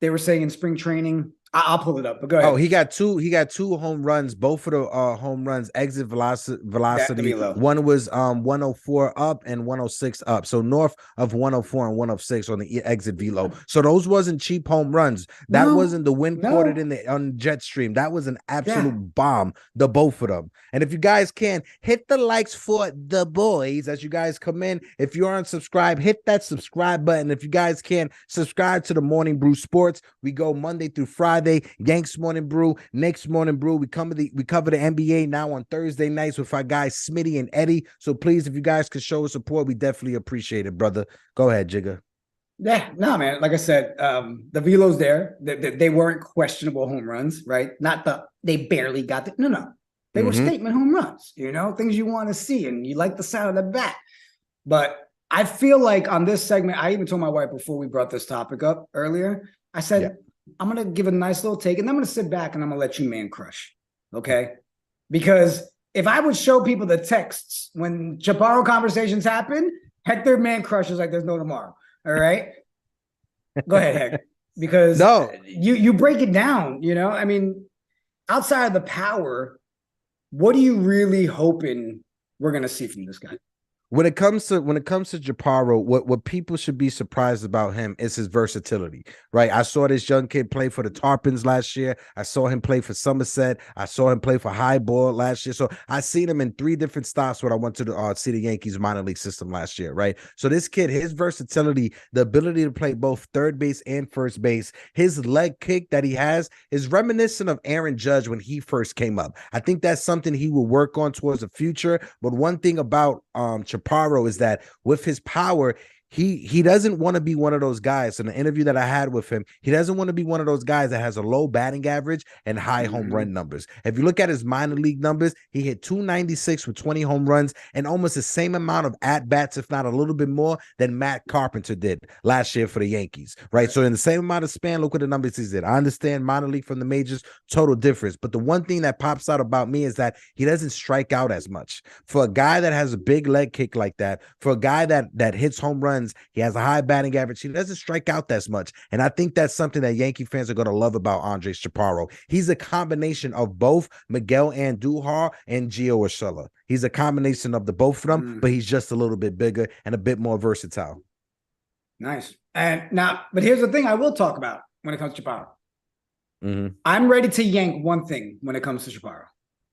They were saying in spring training. I'll pull it up, but go ahead. Oh, he got two home runs. Both of the home runs exit velocity. One was 104 up and 106 up. So north of 104 and 106 on the exit velo. So those wasn't cheap home runs. That wasn't the wind ported in on jet stream. That was an absolute bomb, the both of them. And if you guys can, hit the likes for the boys as you guys come in. If you aren't subscribed, hit that subscribe button. If you guys can, subscribe to the Morning Brew Sports. We go Monday through Friday. Yanks Morning Brew, Knicks Morning Brew. We cover the NBA now on Thursday nights with our guys Smitty and Eddie. So please, if you guys could show us support, we definitely appreciate it, brother. Go ahead, Jigga. Yeah, no, man. Like I said, the velo's there. They weren't questionable home runs, right? They barely got it. No. They were statement home runs, things you want to see, and you like the sound of the bat. But I feel like on this segment, I even told my wife before we brought this topic up earlier, I said, I'm going to give a nice little take, and then I'm going to sit back and I'm going to let you man crush, okay? Because if I would show people the texts when Chaparro conversations happen, Hector man crushes like there's no tomorrow, all right? Go ahead, Heck. Because No. you break it down, I mean, outside of the power, what are you really hoping we're gonna see from this guy? When it comes to Chaparro, what people should be surprised about him is his versatility, right? I saw this young kid play for the Tarpons last year. I saw him play for Somerset. I saw him play for Highball last year. So I seen him in 3 different stops when I went to see the Yankees minor league system last year, right? So this kid, his versatility, the ability to play both third base and first base, his leg kick that he has is reminiscent of Aaron Judge when he first came up. I think that's something he will work on towards the future. But one thing about Chaparro is that with his power, he doesn't want to be one of those guys. In the interview that I had with him, he doesn't want to be one of those guys that has a low batting average and high home run numbers. If you look at his minor league numbers, he hit 296 with 20 home runs and almost the same amount of at-bats, if not a little bit more, than Matt Carpenter did last year for the Yankees, right? So in the same amount of span, look at the numbers he did. I understand minor league from the majors, total difference. But the one thing that pops out about me is that he doesn't strike out as much. For a guy that has a big leg kick like that, for a guy that hits home runs, he has a high batting average. He doesn't strike out that much. And I think that's something that Yankee fans are going to love about Andres Chaparro. He's a combination of both Miguel Andujar and Gio Urshela. He's a combination of the both of them, but he's just a little bit bigger and a bit more versatile. Nice. And now, but here's the thing I will talk about when it comes to Chaparro. I'm ready to yank one thing when it comes to Chaparro.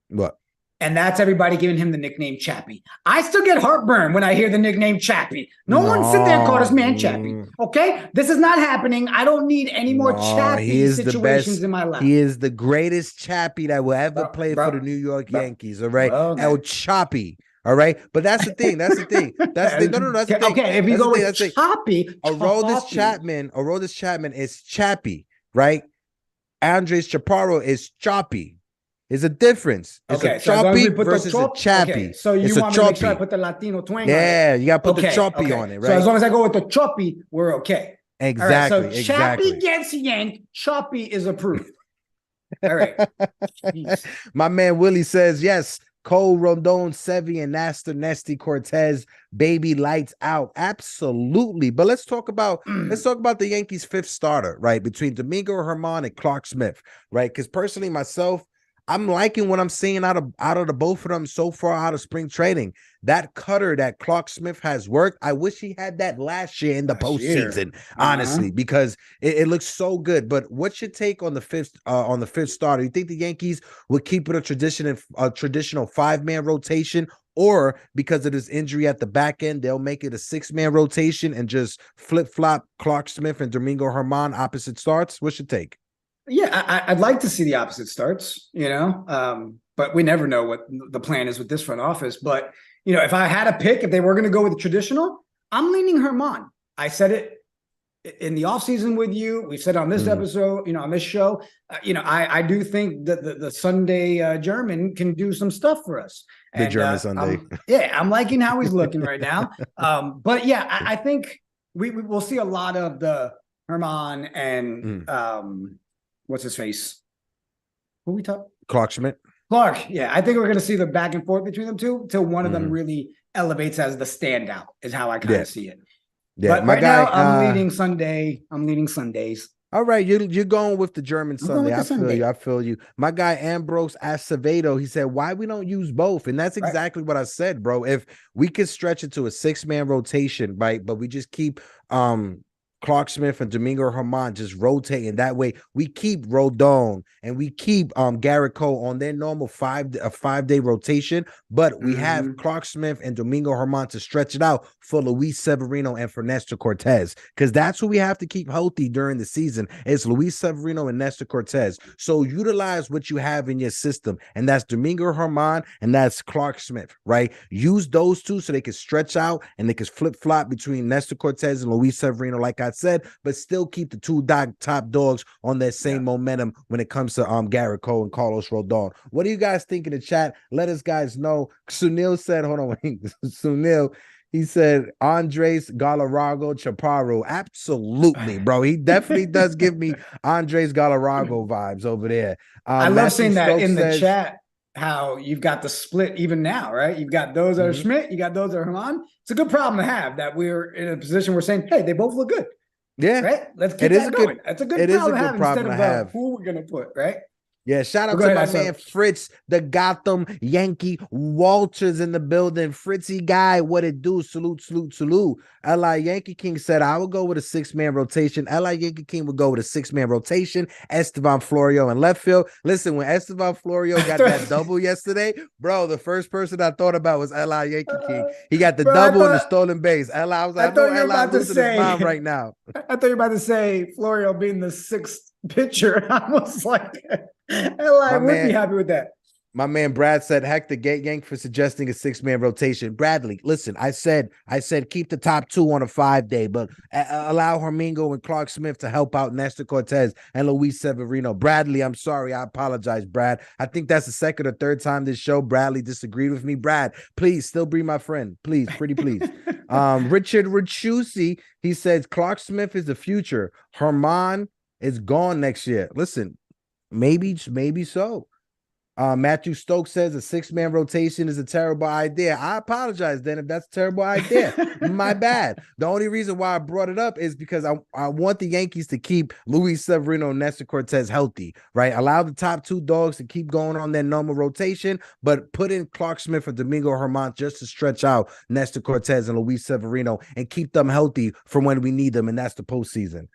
What? And that's everybody giving him the nickname Chappie. I still get heartburn when I hear the nickname Chappie. No one sit there and call this man Chappie. Okay? This is not happening. I don't need any more Chappie situations in my life. He is the greatest Chappie that will ever play for the New York Yankees. All right? El Chappie. All right, but that's the thing. That's the thing. That's the thing. No, that's the thing. Okay, if you go with Chappie, Aroldis Chapman is Chappie, right? Andres Chaparro is Choppy. There's a difference. It's a choppy versus a chappy. Okay. So you want me to make sure I put the Latino twang on it? Yeah, you got to put the choppy on it, right? So as long as I go with the choppy, we're okay. Exactly. All right, so chappy gets yanked. Choppy is approved. All right. My man Willie says, yes, Cole, Rondon, Sevy, and Nestor Cortez, baby, lights out. Absolutely. But let's talk about the Yankees' 5th starter, right? Between Domingo Germán and Clark Smith, right? Because personally, myself, I'm liking what I'm seeing out of the both of them so far out of spring training. That cutter that Clark Smith has worked. I wish he had that last year in the postseason, honestly, because it looks so good. But what's your take on the fifth starter? You think the Yankees would keep it a traditional 5-man rotation, or because of this injury at the back end, they'll make it a 6-man rotation and just flip-flop Clark Smith and Domingo Germán opposite starts? What's your take? Yeah, I'd like to see the opposite starts, but we never know what the plan is with this front office. But, if I had a pick, if they were going to go with the traditional, I'm leaning Germán. I said it in the offseason with you. We've said it on this episode, on this show. I do think that the Sunday German can do some stuff for us. The German Sunday. I'm liking how he's looking right now. But yeah, I think we'll see a lot of the Germán and what's his face? Who we talk? Clark Schmidt. Clark. Yeah, I think we're going to see the back and forth between them two till one of them really elevates as the standout. Is how I kind of see it. Yeah, but now I'm leading Sunday. I'm leading Sundays. All right, you're going with the German Sunday. I feel you. My guy Ambrose Acevedo, he said, why we don't use both? And that's exactly what I said, bro. If we could stretch it to a 6-man rotation, right? But we just keep Clark Smith and Domingo Germán just rotating. That way we keep Rodon and we keep Garrett Cole on their normal 5-day rotation, but we have Clark Smith and Domingo Germán to stretch it out for Luis Severino and for Nestor Cortez, because that's who we have to keep healthy during the season. It's Luis Severino and Nestor Cortez. So utilize what you have in your system, and that's Domingo Germán and that's Clark Smith, right? Use those two so they can stretch out and they can flip-flop between Nestor Cortez and Luis Severino, like I said, but still keep the two top dogs on that same momentum when it comes to Garrett Cole and Carlos Rodon. What do you guys think in the chat? Let us guys know. Sunil said, hold on, Sunil, he said Andres Galarrago Chaparro. Absolutely, bro. He definitely does give me Andres Galarrago vibes over there. I love seeing that in the chat, how you've got the split even now, right? You've got those that are Schmidt, you got those that are Germán. It's a good problem to have, that we're in a position we're saying, hey, they both look good. Yeah, right? Let's keep it is that a going. good. That's a good It is a problem to good have problem instead to of have. who we're gonna put, right? Yeah, shout out Go to ahead, my Iso. man Fritz, the Gotham Yankee Walters in the building. Fritzy guy, what it do? Salute, salute, salute. Li Yankee King said, I would go with a 6-man rotation. Li Yankee King would go with a 6-man rotation. Estevan Florio in left field. Listen, when Estevan Florio got that double yesterday, bro, the first person I thought about was Li Yankee King. He got the Bro, double and the stolen base. Li, I was like, I know you were Li about to losing his mind say. right now. I thought you were about to say Florio being the 6th pitcher. I was like, I would be happy with that. My man Brad said, heck the Get Yank for suggesting a 6-man rotation. Bradley, listen, I said keep the top 2 on a 5-day, but allow Hermingo and Clark Smith to help out Nestor Cortez and Luis Severino. Bradley, I'm sorry. I apologize, Brad. I think that's the second or third time this show Bradley disagreed with me. Brad, please still be my friend. Please, pretty please. Richard Richusi, he says Clark Smith is the future. Herman is gone next year. Listen, maybe so. Matthew Stokes says a 6-man rotation is a terrible idea. I apologize then if that's a terrible idea. My bad. The only reason why I brought it up is because I want the Yankees to keep Luis Severino and Nestor Cortez healthy, right? Allow the top 2 dogs to keep going on their normal rotation, but put in Clark Smith or Domingo Germán just to stretch out Nestor Cortez and Luis Severino and keep them healthy for when we need them, and that's the postseason.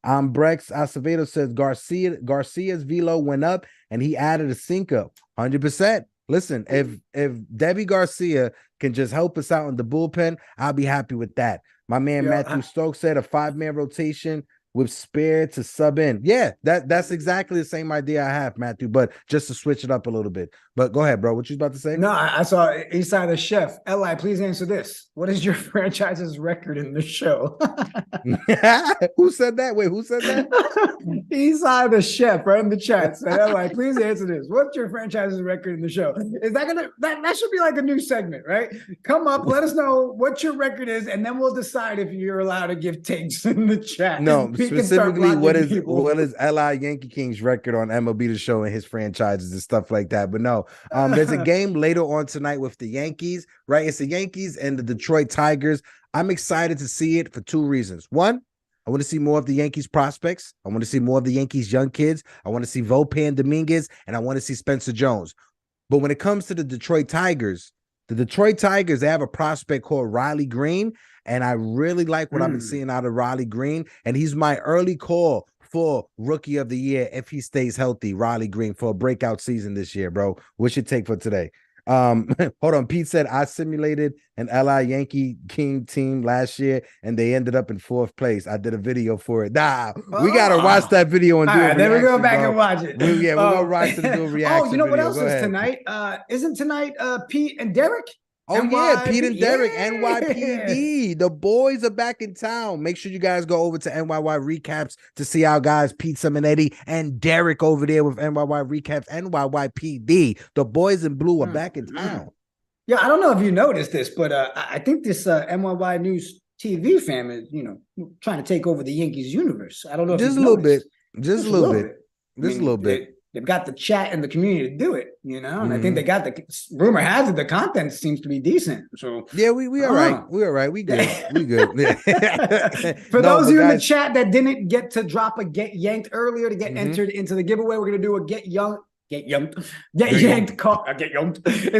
Brex Acevedo says Garcia's velo went up and he added a sinker. 100%. Listen, if Debbie Garcia can just help us out in the bullpen, I'll be happy with that. My man Matthew Stokes said a 5-man rotation with Spear to sub in. Yeah, that's exactly the same idea I have, Matthew, but just to switch it up a little bit. But go ahead, bro. What you about to say? No, I saw Eastside the Chef. Li, please answer this. What is your franchise's record in the show? Who said that? Wait, who said that? Eastside the Chef, right in the chat. Said, Li, please answer this. What's your franchise's record in the show? Is that gonna that should be like a new segment, right? Come up, let us know what your record is, and then we'll decide if you're allowed to give takes in the chat. No, specifically, what is Li Yankee King's record on MLB The Show and his franchises and stuff like that? But no, there's a game later on tonight with the Yankees, right? It's the Yankees and the Detroit Tigers. I'm excited to see it for 2 reasons. One, I want to see more of the Yankees prospects. I want to see more of the Yankees young kids. I want to see Volpe and Dominguez, and I want to see Spencer Jones. But when it comes to the Detroit Tigers, they have a prospect called Riley Green, and I really like what I've been seeing out of Riley Green, and he's my early call for Rookie of the Year if he stays healthy, Riley Green, for a breakout season this year, bro. What's your take for today? Hold on. Pete said I simulated an LI Yankee King team last year and they ended up in 4th place. I did a video for it. We gotta watch that video and do it. Then we go back and watch it. We're gonna watch it and do a reaction. Oh, you know what video. else is tonight? Isn't tonight Pete and Derek? Oh, yeah, Pete and Derek, NYPD. The boys are back in town. Make sure you guys go over to NYY Recaps to see our guys, Pete Simonetti and Derek over there with NYY Recaps, NYYPD. The boys in blue are back in town. Yeah, I don't know if you noticed this, but I think this NYY News TV fam is, trying to take over the Yankees universe. I don't know if just a little bit. Just a little bit. Just a little bit. They've got the chat and the community to do it, and I think they got rumor has it the content seems to be decent. So yeah, we all right. We all right. We good. We good. For those of you in the chat that didn't get to drop a Get Yanked earlier to get entered into the giveaway, we're gonna do a Get Yanked. It's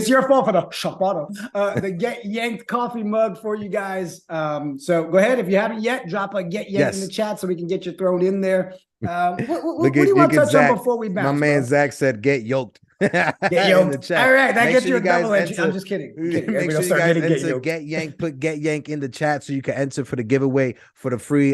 your fault for the Chaparro. The Get Yanked coffee mug for you guys. So go ahead if you haven't yet, drop a Get Yanked in the chat so we can get you thrown in there. What do you want to touch on before we bounce? My man Zach said, "Get yoked." Get yoked. In the chat. All right, that gets you a double entry. I'm just kidding. Make sure you guys enter Get Yanked. Put Get Yanked in the chat so you can enter for the giveaway for the free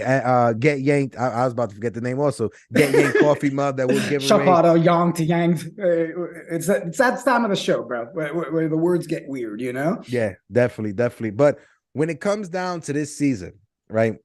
Get Yanked. I was about to forget the name also. Get Yanked coffee mug that we'll give away. Chaparro, Yanked. It's that time of the show, bro, where the words get weird. Yeah, definitely. But when it comes down to this season, right?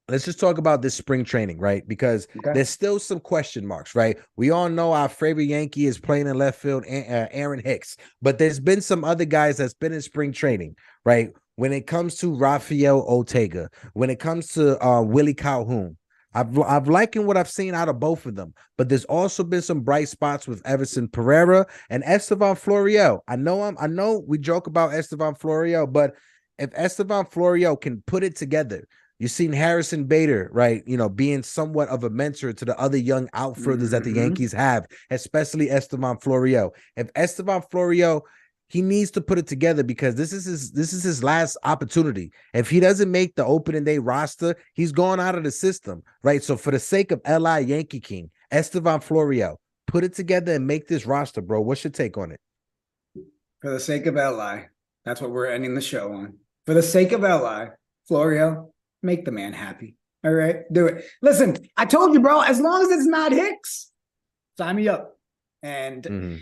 Let's just talk about this spring training, right? Because there's still some question marks, right? We all know our favorite Yankee is playing in left field, Aaron Hicks. But there's been some other guys that's been in spring training, right? When it comes to Rafael Ortega, when it comes to Willie Calhoun, I've likened what I've seen out of both of them. But there's also been some bright spots with Everson Pereira and Estevan Florio. I know we joke about Estevan Florio, but if Estevan Florio can put it together, You've seen Harrison Bader, right? Being somewhat of a mentor to the other young outfielders that the Yankees have, especially Esteban Florial. If Esteban Florial, he needs to put it together because this is his last opportunity. If he doesn't make the opening day roster, he's going out of the system, right? So for the sake of LI Yankee King, Esteban Florial, put it together and make this roster, bro. What's your take on it? For the sake of LI, that's what we're ending the show on. For the sake of LI, Florial, make the man happy. All right, do it. Listen, I told you, bro, as long as it's not Hicks, sign me up. And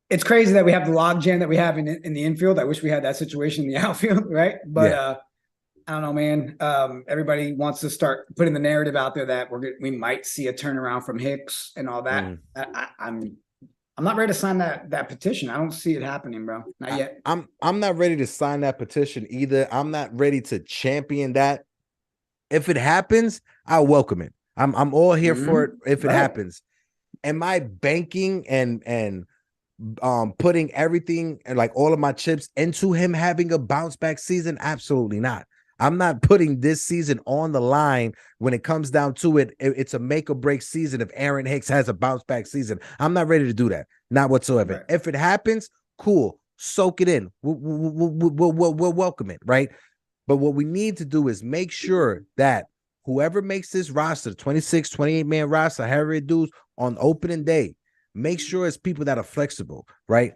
it's crazy that we have the logjam that we have in the infield. I wish we had that situation in the outfield, right? But I don't know, man. Everybody wants to start putting the narrative out there that we might see a turnaround from Hicks and all that. I'm not ready to sign that petition. I don't see it happening, bro. Not yet. I'm not ready to sign that petition either. I'm not ready to champion that. If it happens, I'll welcome it. I'm all here for it if it happens. Am I banking and putting everything and like all of my chips into him having a bounce back season? Absolutely not. I'm not putting this season on the line when it comes down to it. It's a make or break season if Aaron Hicks has a bounce back season. I'm not ready to do that. Not whatsoever. Right. If it happens, cool. Soak it in. We'll welcome it, right? But what we need to do is make sure that whoever makes this roster, 26, 28-man roster, however it does on opening day, make sure it's people that are flexible, right?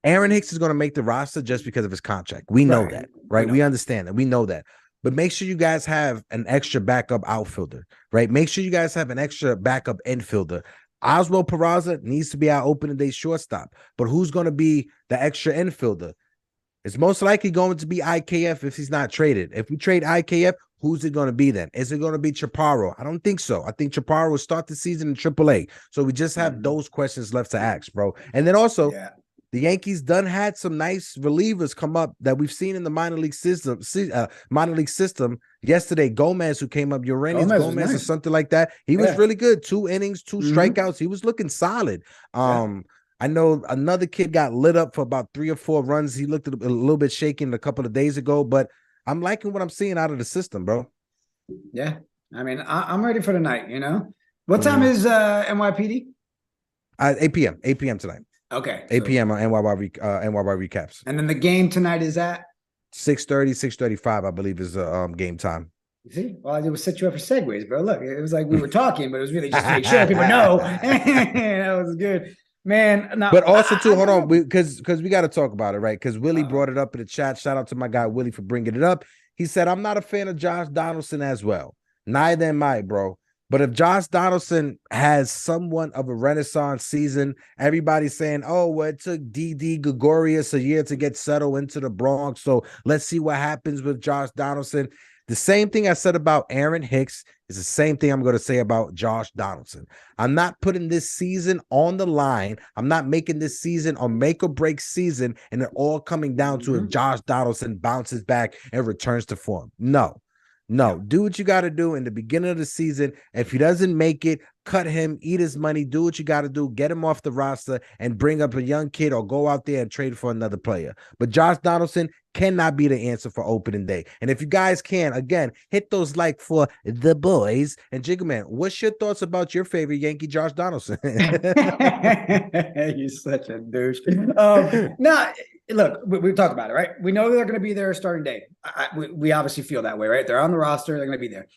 Aaron Hicks is going to make the roster just because of his contract. We know that, right? We understand that. We know that. But make sure you guys have an extra backup outfielder, right? Make sure you guys have an extra backup infielder. Oswald Peraza needs to be our opening day shortstop. But who's going to be the extra infielder? It's most likely going to be IKF if he's not traded. If we trade IKF, who's it going to be then? Is it going to be Chaparro? I don't think so. I think Chaparro will start the season in AAA. So we just have those questions left to ask, bro. And then also, the Yankees done had some nice relievers come up that we've seen in the minor league system. Yesterday, Gomez, who came up, Uranus Gomez or something like that. He was really good. 2 innings, 2 strikeouts. He was looking solid. I know another kid got lit up for about 3 or 4 runs. He looked a little bit shaken a couple of days ago, but I'm liking what I'm seeing out of the system, bro. Yeah. I mean, I'm ready for the night, What time is NYPD? 8 p.m. 8 p.m. tonight. Okay. 8 p.m. on NYY recaps. And then the game tonight is at? 6:30, 6:35, I believe is game time. See? Well, it was set you up for segues, bro. Look, it was like we were talking, but it was really just to make sure people know. That was good. Man, no, but also too, hold on, because we got to talk about it, right? Because Willie brought it up in the chat. Shout out to my guy Willie for bringing it up. He said, I'm not a fan of Josh Donaldson as well. Neither am I, bro. But if Josh Donaldson has somewhat of a renaissance season, everybody's saying, oh, well, it took D.D. Gregorius a year to get settled into the Bronx. So let's see what happens with Josh Donaldson. The same thing I said about Aaron Hicks is the same thing I'm going to say about Josh Donaldson. I'm not putting this season on the line. I'm not making this season a make or break season, and it all coming down to if Josh Donaldson bounces back and returns to form. No, do what you got to do in the beginning of the season. If he doesn't make it, cut him, eat his money, do what you got to do, get him off the roster and bring up a young kid or go out there and trade for another player. But Josh Donaldson cannot be the answer for opening day. And if you guys can, again, hit those like for the boys. And Jigga Man, what's your thoughts about your favorite Yankee, Josh Donaldson? You're such a douche. No, look, we talked about it, right? We know they're going to be there starting day. We obviously feel that way, right? They're on the roster. They're going to be there.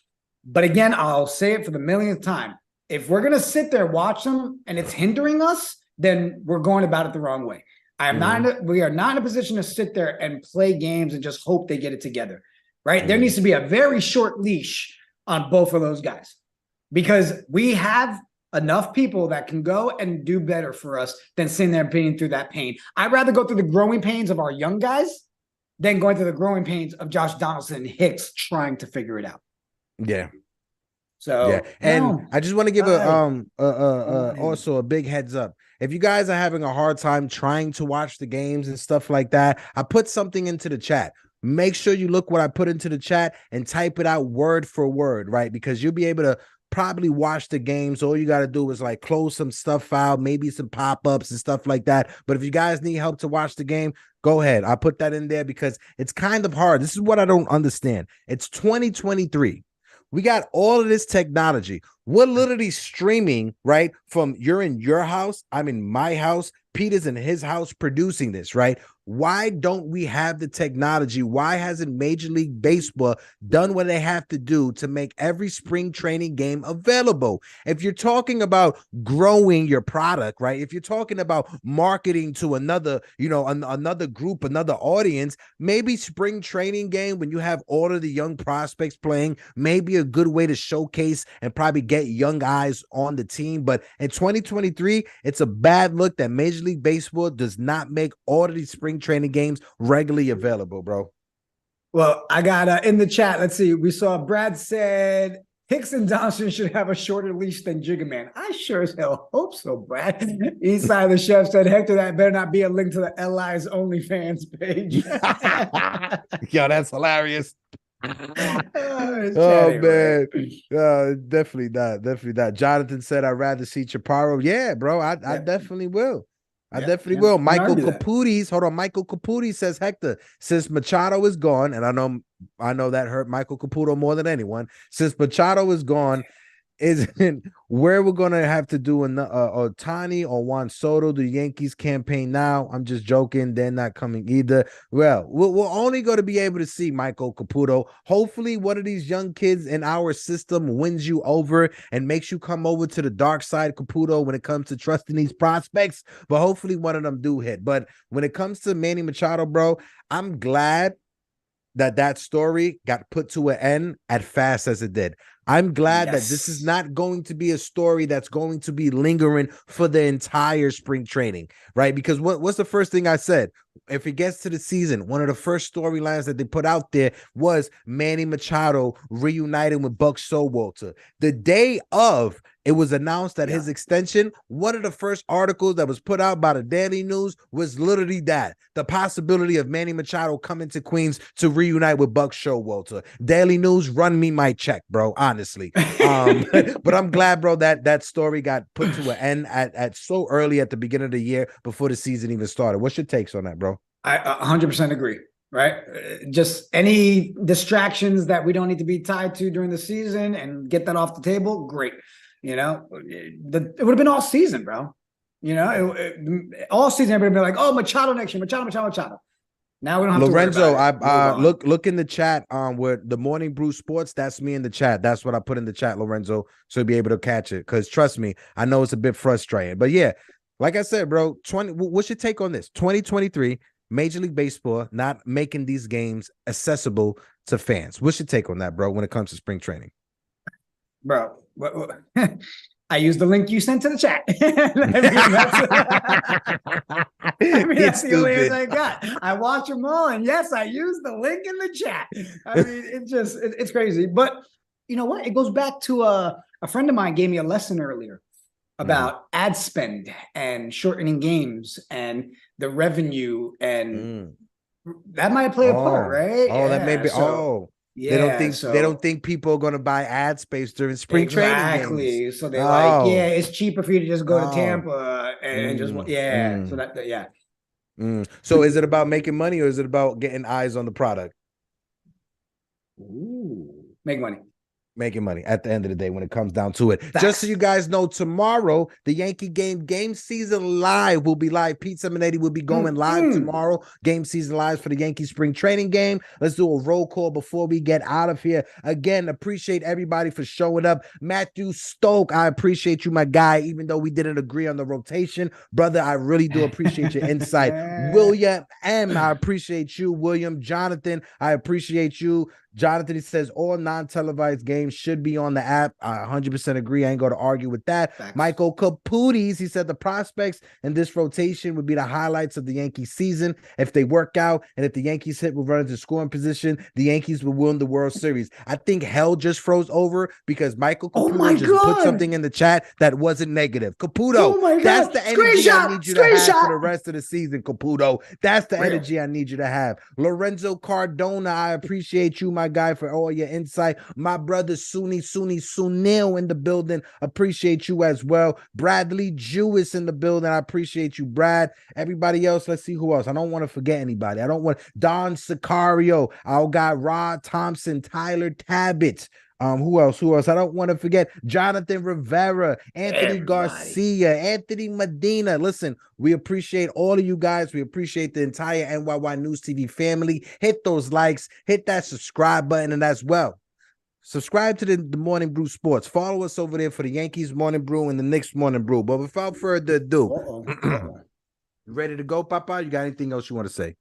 But again, I'll say it for the millionth time. If we're going to sit there, watch them, and it's hindering us, then we're going about it the wrong way. We are not in a position to sit there and play games and just hope they get it together, right? There needs to be a very short leash on both of those guys because we have enough people that can go and do better for us than sitting there and being through that pain. I'd rather go through the growing pains of our young guys than going through the growing pains of Josh Donaldson and Hicks trying to figure it out. Yeah. So yeah, and I just want to give also a big heads up. If you guys are having a hard time trying to watch the games and stuff like that, I put something into the chat. Make sure you look what I put into the chat and type it out word for word, right? Because you'll be able to probably watch the games. All you got to do is like close some stuff out, maybe some pop-ups and stuff like that. But if you guys need help to watch the game, go ahead. I put that in there because it's kind of hard. This is what I don't understand. It's 2023. We got all of this technology. We're literally streaming, right? From you're in your house, I'm in my house, Peter's in his house producing this, right? Why don't we have the technology? Why hasn't Major League Baseball done what they have to do to make every spring training game available? If you're talking about growing your product, right? If you're talking about marketing to another, another group, another audience, maybe spring training game when you have all of the young prospects playing, maybe a good way to showcase and probably get young eyes on the team. But in 2023, it's a bad look that Major League Baseball does not make all of these spring training games regularly available, bro. Well, I got in the chat. Let's see. We saw Brad said Hicks and Donaldson should have a shorter leash than Jigga Man. I sure as hell hope so, Brad. Eastside of the Chef said, Hector, that better not be a link to the LI's OnlyFans page. Yo, that's hilarious. Oh man, definitely not. Jonathan said, I'd rather see Chaparro. Yeah, bro, I definitely will. I definitely will. Michael Caputis, hold on. Michael Caputis says, Hector, since Machado is gone, and I know that hurt Michael Caputo more than anyone. Since Machado is gone, isn't where we're gonna have to do Ohtani or Juan Soto, the Yankees campaign now. I'm just joking. They're not coming either. Well, we're only going to be able to see Michael Caputo. Hopefully, one of these young kids in our system wins you over and makes you come over to the dark side, Caputo, when it comes to trusting these prospects. But hopefully, one of them do hit. But when it comes to Manny Machado, bro, I'm glad that story got put to an end as fast as it did. I'm glad that this is not going to be a story that's going to be lingering for the entire spring training, right? Because what's the first thing I said? If it gets to the season, one of the first storylines that they put out there was Manny Machado reuniting with Buck Showalter. The day of, it was announced that his extension, one of the first articles that was put out by the Daily News was literally that, the possibility of Manny Machado coming to Queens to reunite with Buck Showalter. Daily News, run me my check, bro, honestly. But I'm glad, bro, that story got put to an end at so early at the beginning of the year before the season even started. What's your takes on that, bro? I 100% agree. Right. Just any distractions that we don't need to be tied to during the season and get that off the table. Great. It would have been all season, bro. All season, everybody would be like, oh, Machado next year, Machado. Now we don't have Lorenzo, to worry about it. look in the chat with the Morning Brew Sports. That's me in the chat. That's what I put in the chat, Lorenzo, so you'll be able to catch it. Because trust me, I know it's a bit frustrating. But yeah, like I said, bro, what's your take on this? 2023, Major League Baseball not making these games accessible to fans. What's your take on that, bro, when it comes to spring training? Bro, I used the link you sent to the chat. That's the only answer I got. I watch them all, and yes, I used the link in the chat. I mean, it's crazy. But you know what? It goes back to a friend of mine gave me a lesson earlier about ad spend and shortening games and the revenue, and that might play a part, right? That may be. Yeah, they don't think people are going to buy ad space during spring training games. Exactly. So they're like, it's cheaper for you to just go to Tampa and just So that. So is it about making money or is it about getting eyes on the product? Make money. Making money at the end of the day when it comes down to it. Facts. Just so you guys know, tomorrow the Yankee game season live will be live. Pete Simonetti will be going live tomorrow. Game season live for the Yankee spring training game. Let's do a roll call before we get out of here. Again, appreciate everybody for showing up. Matthew Stoke, I appreciate you, my guy, even though we didn't agree on the rotation. Brother, I really do appreciate your insight. William M, I appreciate you. William Jonathan, I appreciate you. Jonathan, he says all non-televised games should be on the app. I 100% agree. I ain't going to argue with that. Thanks. Michael Caputis, he said the prospects in this rotation would be the highlights of the Yankees season. If they work out and if the Yankees hit with runners in scoring position, the Yankees will win the World Series. I think hell just froze over because Michael Caputo just put something in the chat that wasn't negative. Caputo, that's the energy I need you to have for the rest of the season, Caputo. That's the energy I need you to have. Lorenzo Cardona, I appreciate you, my my guy, for all your insight. My brother Sunil in the building. Appreciate you as well. Bradley Jewis in the building. I appreciate you, Brad. Everybody else, let's see who else. I don't want to forget anybody. I don't want Don Sicario, our guy Rod Thompson, Tyler Tabbitt. Who else? I don't want to forget Jonathan Rivera, Anthony Garcia, Anthony Medina. Listen, we appreciate all of you guys. We appreciate the entire NYY News TV family. Hit those likes, hit that subscribe button, and as well, subscribe to the Morning Brew Sports. Follow us over there for the Yankees Morning Brew and the Knicks Morning Brew. But without further ado, ready to go, Papa? You got anything else you want to say?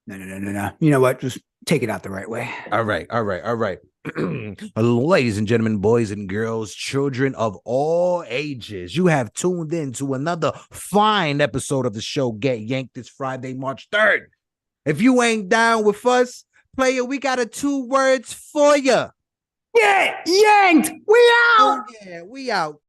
No. You know what? Just take it out the right way. All right. Ladies and gentlemen, boys and girls, children of all ages, you have tuned in to another fine episode of the show Get Yanked this Friday, March 3rd. If you ain't down with us, player, we got 2 words for you. Get yanked! We out! Oh, yeah, we out.